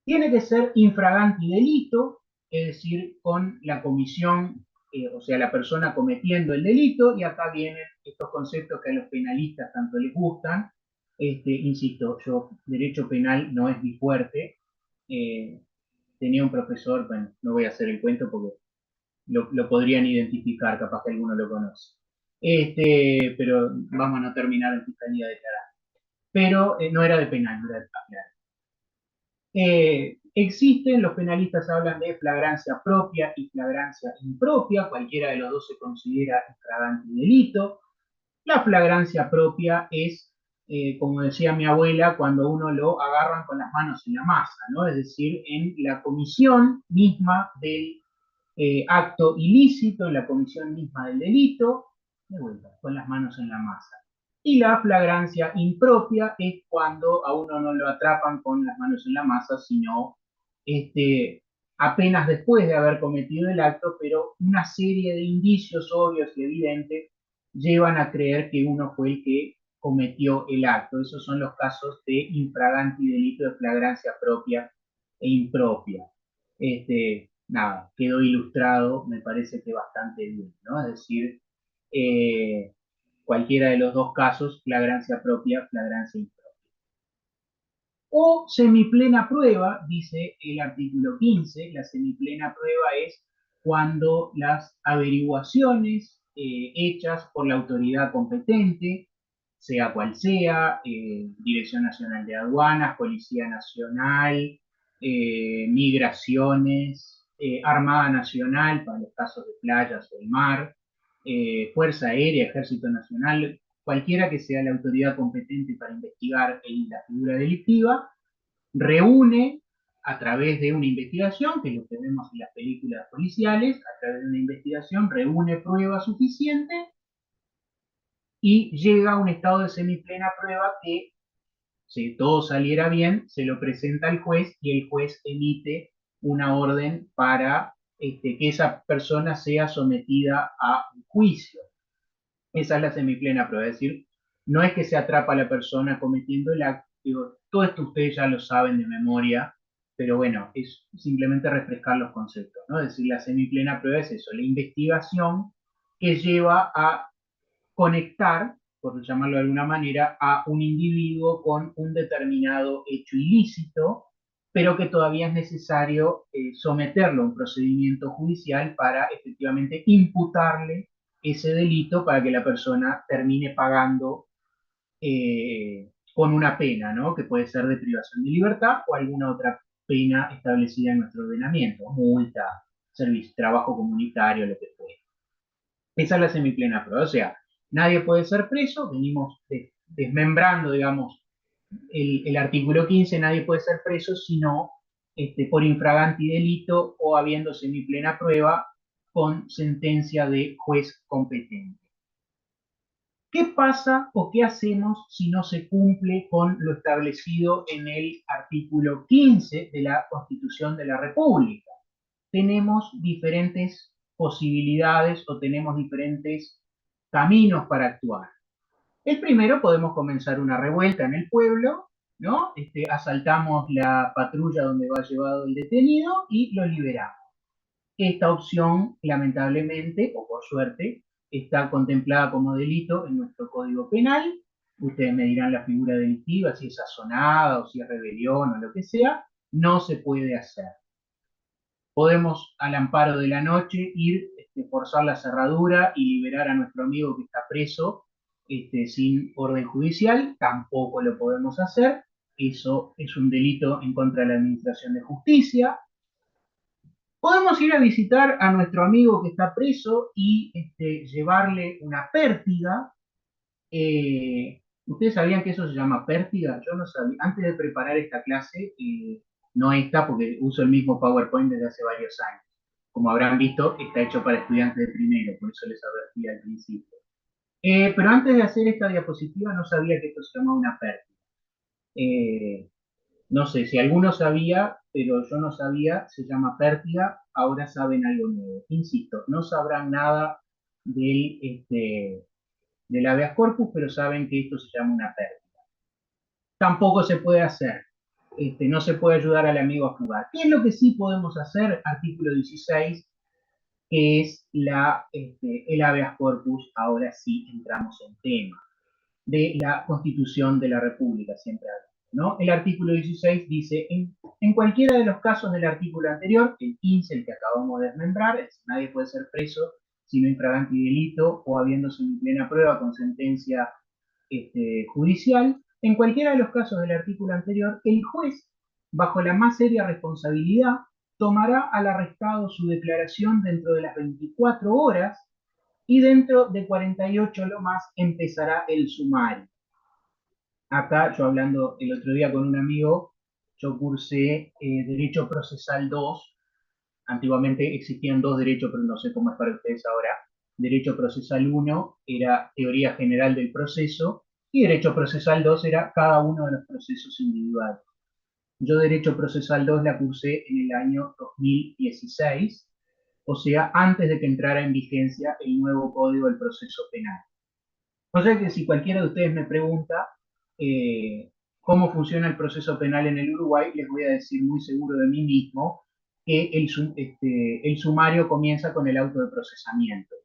Tiene que ser infraganti delito, es decir, con la comisión, o sea, la persona cometiendo el delito, y acá vienen estos conceptos que a los penalistas tanto les gustan. Insisto, yo derecho penal no es mi fuerte. Tenía un profesor, bueno, no voy a hacer el cuento porque lo podrían identificar, capaz que alguno lo conoce. Pero vamos a no terminar en fiscalía declarada. Pero no era de penal, no era de penal. Existen, los penalistas hablan de flagrancia propia y flagrancia impropia, cualquiera de los dos se considera infragante y delito. La flagrancia propia es, como decía mi abuela, cuando uno lo agarran con las manos en la masa, ¿no? Es decir, en la comisión misma del acto ilícito, en la comisión misma del delito, de vuelta, con las manos en la masa. Y la flagrancia impropia es cuando a uno no lo atrapan con las manos en la masa, sino apenas después de haber cometido el acto, pero una serie de indicios obvios y evidentes llevan a creer que uno fue el que cometió el acto. Esos son los casos de infragante y delito de flagrancia propia e impropia. Nada, quedó ilustrado, me parece que bastante bien, ¿no? Es decir, cualquiera de los dos casos, flagrancia propia, flagrancia impropia. O semiplena prueba, dice el artículo 15, la semiplena prueba es cuando las averiguaciones hechas por la autoridad competente, sea cual sea, Dirección Nacional de Aduanas, Policía Nacional, Migraciones, Armada Nacional para los casos de playas o el mar, Fuerza Aérea, Ejército Nacional, cualquiera que sea la autoridad competente para investigar la figura delictiva, reúne a través de una investigación, que es lo que vemos en las películas policiales, a través de una investigación reúne prueba suficiente y llega a un estado de semiplena prueba que, si todo saliera bien, se lo presenta al juez y el juez emite una orden para que esa persona sea sometida a un juicio. Esa es la semiplena prueba, es decir, no es que se atrapa a la persona cometiendo el acto, digo, todo esto ustedes ya lo saben de memoria, pero bueno, es simplemente refrescar los conceptos, ¿no? Es decir, la semiplena prueba es eso, la investigación que lleva a conectar, por llamarlo de alguna manera, a un individuo con un determinado hecho ilícito, pero que todavía es necesario someterlo a un procedimiento judicial para efectivamente imputarle ese delito para que la persona termine pagando con una pena, ¿no? Que puede ser de privación de libertad o alguna otra pena establecida en nuestro ordenamiento, multa, servicio, trabajo comunitario, lo que fuera. Esa es la semiplena prueba, o sea, nadie puede ser preso, venimos desmembrando, digamos, el artículo 15, nadie puede ser preso sino por infragante y delito o habiendo semiplena prueba con sentencia de juez competente. ¿Qué pasa o qué hacemos si no se cumple con lo establecido en el artículo 15 de la Constitución de la República? Tenemos diferentes posibilidades o tenemos diferentes caminos para actuar. El primero, podemos comenzar una revuelta en el pueblo, ¿no? Asaltamos la patrulla donde va llevado el detenido y lo liberamos. Esta opción, lamentablemente, o por suerte, está contemplada como delito en nuestro Código Penal. Ustedes me dirán la figura delictiva, si es sazonada o si es rebelión o lo que sea, no se puede hacer. Podemos, al amparo de la noche, ir, forzar la cerradura y liberar a nuestro amigo que está preso sin orden judicial, tampoco lo podemos hacer. Eso es un delito en contra de la administración de justicia. Podemos ir a visitar a nuestro amigo que está preso y llevarle una pértiga. ¿Ustedes sabían que eso se llama pértiga? Yo no sabía. Antes de preparar esta clase, no esta porque uso el mismo PowerPoint desde hace varios años. Como habrán visto, está hecho para estudiantes de primero, por eso les advertí al principio. Pero antes de hacer esta diapositiva no sabía que esto se llamaba una pértiga. No sé, si alguno sabía, pero yo no sabía, se llama pértiga, ahora saben algo nuevo. Insisto, no sabrán nada del habeas corpus, pero saben que esto se llama una pérdida. Tampoco se puede hacer, no se puede ayudar al amigo a jugar. ¿Qué es lo que sí podemos hacer? Artículo 16, que es el habeas corpus, ahora sí entramos en tema, de la Constitución de la República, siempre hablo, ¿no? El artículo 16 dice, en cualquiera de los casos del artículo anterior, el 15, el que acabamos de desmembrar, es decir, nadie puede ser preso sino infraganti delito o habiéndose en plena prueba con sentencia judicial. En cualquiera de los casos del artículo anterior, el juez, bajo la más seria responsabilidad, tomará al arrestado su declaración dentro de las 24 horas y dentro de 48 lo más empezará el sumario. Acá, yo hablando el otro día con un amigo, yo cursé Derecho Procesal 2. Antiguamente existían dos derechos, pero no sé cómo es para ustedes ahora. Derecho Procesal 1 era teoría general del proceso y Derecho Procesal 2 era cada uno de los procesos individuales. Yo Derecho Procesal 2 la cursé en el año 2016, o sea, antes de que entrara en vigencia el nuevo Código del Proceso Penal. O sea que si cualquiera de ustedes me pregunta cómo funciona el proceso penal en el Uruguay, les voy a decir muy seguro de mí mismo que el sumario comienza con el auto de procesamiento.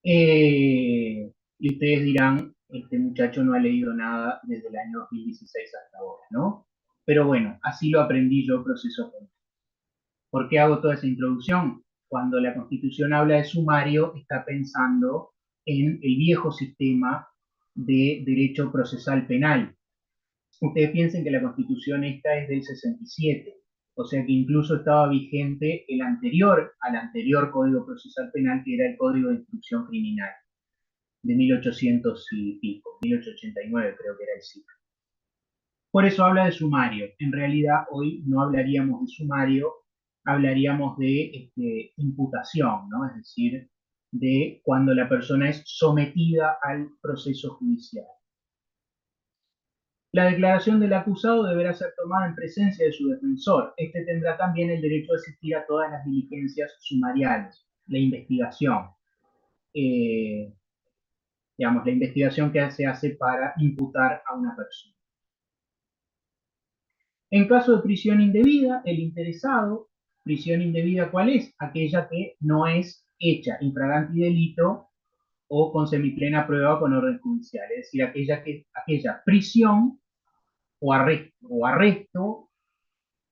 Y ustedes dirán, este muchacho no ha leído nada desde el año 2016 hasta ahora, ¿no? Pero bueno, así lo aprendí yo, proceso penal. ¿Por qué hago toda esa introducción? Cuando la Constitución habla de sumario, está pensando en el viejo sistema de derecho procesal penal. Ustedes piensen que la Constitución esta es del 67, o sea que incluso estaba vigente al anterior Código Procesal Penal, que era el Código de Instrucción Criminal, de 1800 y pico, 1889 creo que era el ciclo. Por eso habla de sumario. En realidad hoy no hablaríamos de sumario, hablaríamos de imputación, ¿no? Es decir, de cuando la persona es sometida al proceso judicial. La declaración del acusado deberá ser tomada en presencia de su defensor. Este tendrá también el derecho de asistir a todas las diligencias sumariales, la investigación. Digamos, la investigación que se hace para imputar a una persona. En caso de prisión indebida, el interesado, prisión indebida, ¿cuál es? Aquella que no es hecha infraganti delito o con semiplena prueba con orden judicial, es decir, aquella prisión o arresto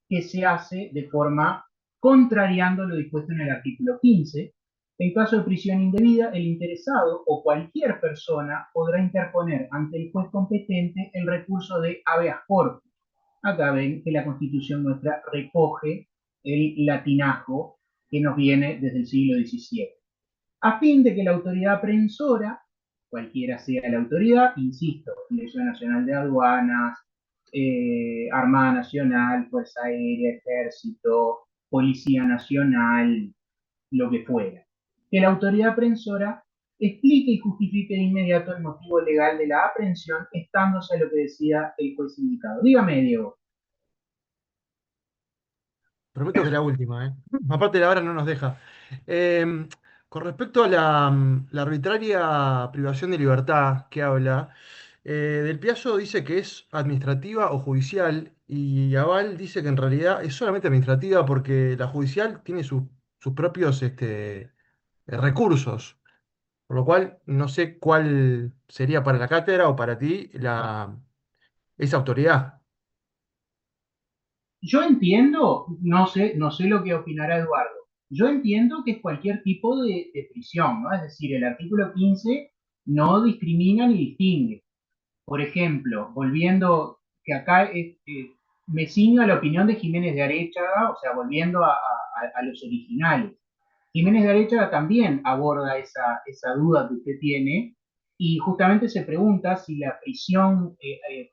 que se hace de forma contrariando lo dispuesto en el artículo 15. En caso de prisión indebida, el interesado o cualquier persona podrá interponer ante el juez competente el recurso de habeas corpus. Acá ven que la Constitución nuestra recoge el latinajo que nos viene desde el siglo XVII, a fin de que la autoridad aprensora, cualquiera sea la autoridad, insisto, Dirección Nacional de Aduanas, Armada Nacional, Fuerza Aérea, Ejército, Policía Nacional, lo que fuera, que la autoridad aprensora explique y justifique de inmediato el motivo legal de la aprehensión, estándose a lo que decía el juez indicado. Dígame, Diego. Prometo que es la última, ¿eh? Aparte la hora no nos deja. Con respecto a la arbitraria privación de libertad que habla, Del Piazzo dice que es administrativa o judicial y Aval dice que en realidad es solamente administrativa porque la judicial tiene sus propios recursos, por lo cual no sé cuál sería para la cátedra o para ti esa autoridad. Yo entiendo, no sé lo que opinará Eduardo. Yo entiendo que es cualquier tipo de prisión, ¿no? Es decir, el artículo 15 no discrimina ni distingue. Por ejemplo, volviendo, que acá me ciño a la opinión de Jiménez de Aréchaga, o sea, volviendo a los originales. Jiménez de Aréchaga también aborda esa duda que usted tiene y justamente se pregunta si la prisión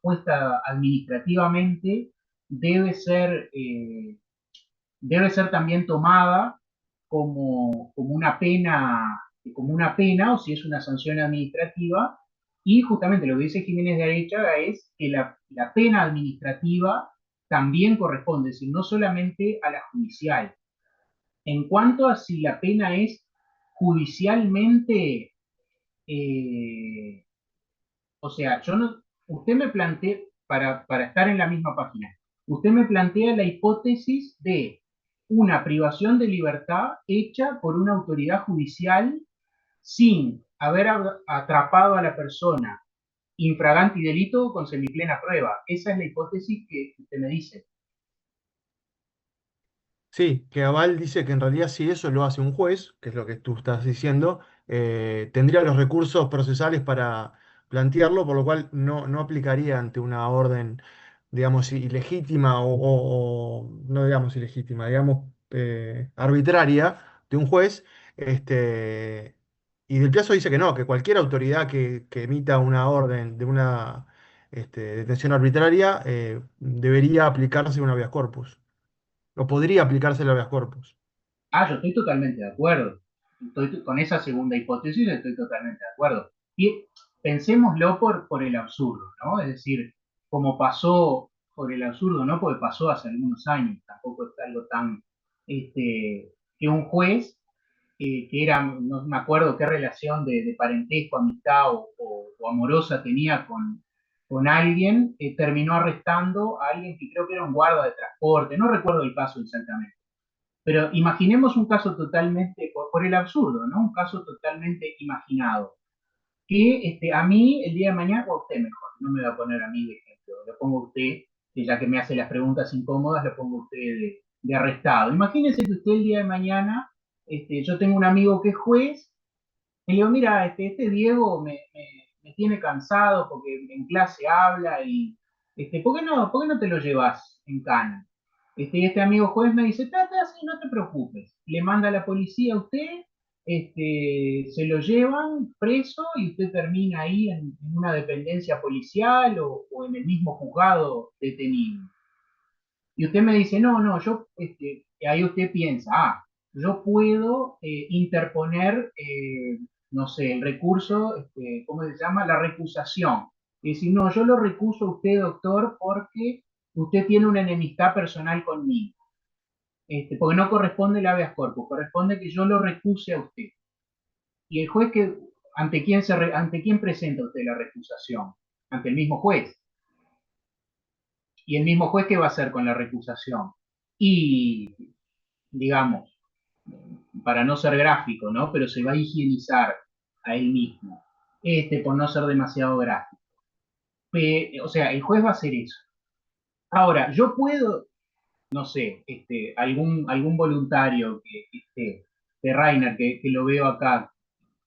puesta administrativamente debe ser, debe ser también tomada como una pena o si es una sanción administrativa. Y justamente lo que dice Jiménez de Aréchaga es que la pena administrativa también corresponde, es decir, no solamente a la judicial. En cuanto a si la pena es judicialmente, o sea, usted me plantea, para estar en la misma página, usted me plantea la hipótesis de una privación de libertad hecha por una autoridad judicial sin haber atrapado a la persona infraganti delito con semiplena prueba. Esa es la hipótesis que usted me dice. Sí, que Aval dice que en realidad si eso lo hace un juez, que es lo que tú estás diciendo, tendría los recursos procesales para plantearlo, por lo cual no aplicaría ante una orden, digamos, ilegítima no digamos ilegítima, digamos arbitraria de un juez. Este, y Del Piazzo dice que no, que cualquier autoridad que emita una orden de una detención arbitraria debería aplicarse un habeas corpus. O podría aplicarse el habeas corpus. Ah, yo estoy totalmente de acuerdo. Con esa segunda hipótesis estoy totalmente de acuerdo. Y pensémoslo por el absurdo, ¿no? Es decir, como pasó por el absurdo, ¿no? Porque pasó hace algunos años, tampoco es algo tan, que un juez, que era, no me acuerdo qué relación de parentesco, amistad o amorosa tenía con alguien, terminó arrestando a alguien que creo que era un guarda de transporte, no recuerdo el caso exactamente. Pero imaginemos un caso totalmente, por el absurdo, ¿no? Un caso totalmente imaginado. Que a mí, el día de mañana, o a usted mejor, no me va a poner a mí de ejemplo, lo pongo a usted, que ya que me hace las preguntas incómodas, lo pongo a usted de arrestado. Imagínese que usted el día de mañana, yo tengo un amigo que es juez, y le digo, mira, este Diego me tiene cansado porque en clase habla y, ¿por qué no te lo llevas en cana? Y este amigo juez me dice, trata así, no te preocupes. Le manda a la policía a usted, se lo llevan preso y usted termina ahí en una dependencia policial o en el mismo juzgado detenido. Y usted me dice, no, no, ahí usted piensa, yo puedo interponer, no sé, el recurso, ¿cómo se llama? La recusación. Y decir, no, yo lo recuso a usted, doctor, porque usted tiene una enemistad personal conmigo. Porque no corresponde el habeas corpus, corresponde que yo lo recuse a usted. Y el juez ¿ante quién presenta usted la recusación? Ante el mismo juez. Y el mismo juez, ¿qué va a hacer con la recusación? Y, digamos, para no ser gráfico, ¿no? Pero se va a higienizar a él mismo, por no ser demasiado gráfico. O sea, el juez va a hacer eso. Ahora, yo puedo, no sé, algún voluntario de Rainer, que lo veo acá,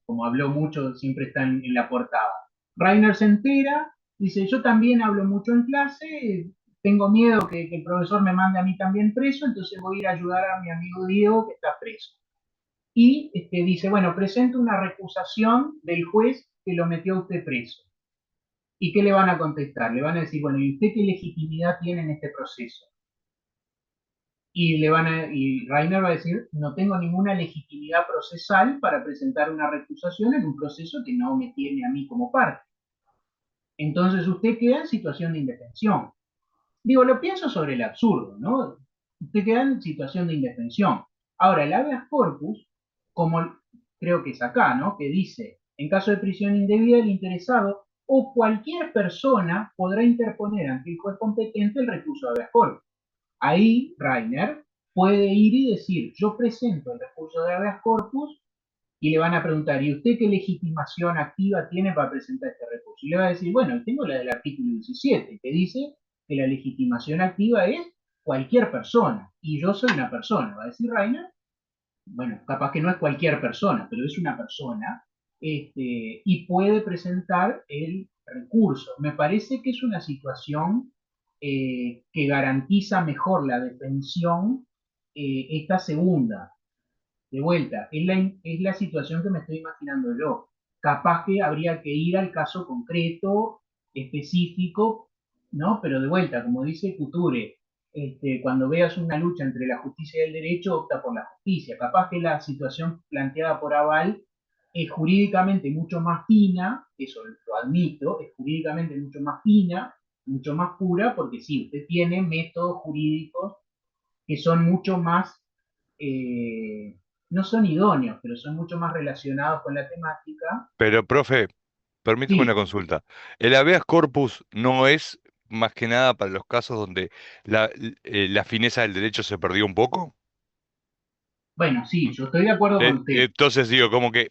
como habló mucho, siempre está en la portada. Rainer se entera, dice, yo también hablo mucho en clase, tengo miedo que el profesor me mande a mí también preso, entonces voy a ir a ayudar a mi amigo Diego que está preso. Y dice, bueno, presento una recusación del juez que lo metió a usted preso. ¿Y qué le van a contestar? Le van a decir, bueno, ¿y usted qué legitimidad tiene en este proceso? Y Rainer va a decir, no tengo ninguna legitimidad procesal para presentar una recusación en un proceso que no me tiene a mí como parte. Entonces usted queda en situación de indefensión. Digo, lo pienso sobre el absurdo, ¿no? Usted queda en situación de indefensión. Ahora, el habeas corpus, como creo que es acá, ¿no? Que dice, en caso de prisión indebida, el interesado o cualquier persona podrá interponer ante el juez competente el recurso de habeas corpus. Ahí Rainer puede ir y decir, yo presento el recurso de habeas corpus y le van a preguntar, ¿y usted qué legitimación activa tiene para presentar este recurso? Y le va a decir, bueno, tengo la del artículo 17, que dice que la legitimación activa es cualquier persona, y yo soy una persona, va a decir Rainer, bueno, capaz que no es cualquier persona, pero es una persona, y puede presentar el recurso. Me parece que es una situación que garantiza mejor la defensión, esta segunda. De vuelta, es la situación que me estoy imaginando yo. Capaz que habría que ir al caso concreto, específico, ¿no? Pero de vuelta, como dice Couture, cuando veas una lucha entre la justicia y el derecho, opta por la justicia. Capaz que la situación planteada por Aval es jurídicamente mucho más fina, eso lo admito, es jurídicamente mucho más fina, mucho más pura, porque sí, usted tiene métodos jurídicos que son mucho más, eh, no son idóneos, pero son mucho más relacionados con la temática. Pero, profe, permítame una Sí, consulta. ¿El habeas corpus no es más que nada para los casos donde la fineza del derecho se perdió un poco? bueno, sí, yo estoy de acuerdo con usted. Entonces digo, como que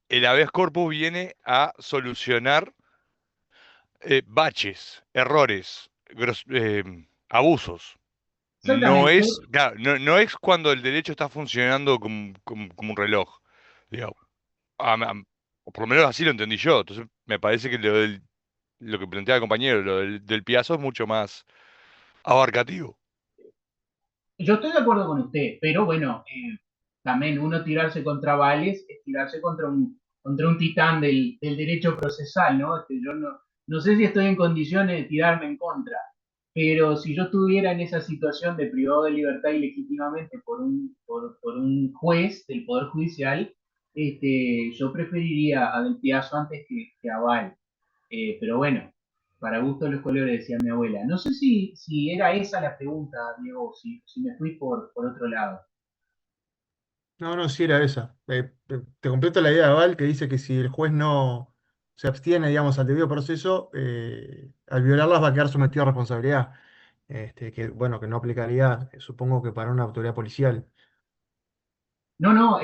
el habeas corpus viene a solucionar baches, errores, abusos. No Exactamente. es, claro, no es cuando el derecho está funcionando como un reloj, digamos. O por lo menos así lo entendí yo. Entonces me parece que lo que planteaba el compañero, lo del Piazzo es mucho más abarcativo. Yo estoy de acuerdo con usted, pero bueno, también uno tirarse contra Vales es tirarse contra un titán del derecho procesal, ¿no? Yo no sé si estoy en condiciones de tirarme en contra, pero si yo estuviera en esa situación de privado de libertad ilegítimamente por un juez del Poder Judicial, yo preferiría a Del Piazzo antes que a Val. Pero bueno, para gusto los colores, decía mi abuela. No sé si era esa la pregunta, Diego, si me fui por otro lado. No, no, sí era esa. Te completo la idea de Val, que dice que si el juez no se abstiene, digamos, al debido proceso, al violarlas va a quedar sometido a responsabilidad. Que, bueno, que no aplicaría, supongo que para una autoridad policial. No, no,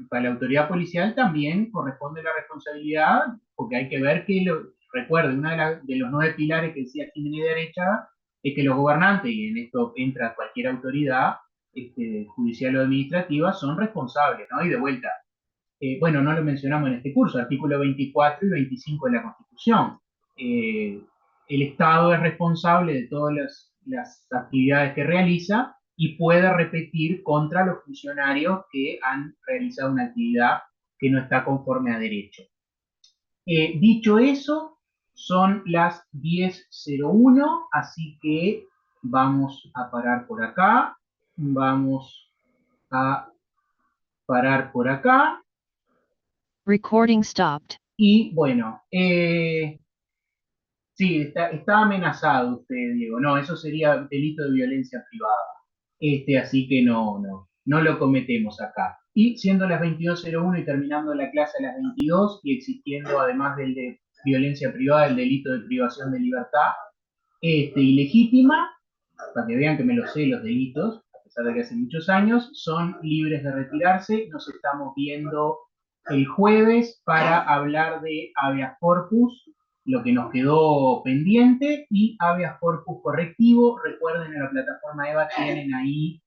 para la autoridad policial también corresponde la responsabilidad, porque hay que ver que, recuerde, uno de los 9 pilares que decía Jiménez de Derecha es que los gobernantes, y en esto entra cualquier autoridad judicial o administrativa, son responsables, ¿no? Y de vuelta, bueno, no lo mencionamos en este curso, artículo 24 y 25 de la Constitución. Eh, el Estado es responsable de todas las actividades que realiza y puede repetir contra los funcionarios que han realizado una actividad que no está conforme a derecho. Dicho eso, son las 10:01, así que vamos a parar por acá, vamos a parar por acá. Recording stopped. Y bueno, sí, está amenazado usted, Diego. No, eso sería delito de violencia privada. Así que no lo cometemos acá. Y siendo las 22:01 y terminando la clase a las 22 y existiendo además del de violencia privada el delito de privación de libertad ilegítima, para que vean que me lo sé los delitos, a pesar de que hace muchos años, son libres de retirarse. Nos estamos viendo el jueves para hablar de habeas corpus, lo que nos quedó pendiente, y habeas corpus correctivo. Recuerden, en la plataforma EVA tienen ahí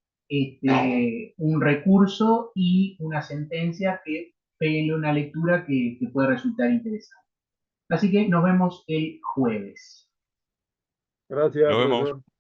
un recurso y una sentencia que peguen una lectura que puede resultar interesante. Así que nos vemos el jueves. Gracias, Nos vemos. profesor.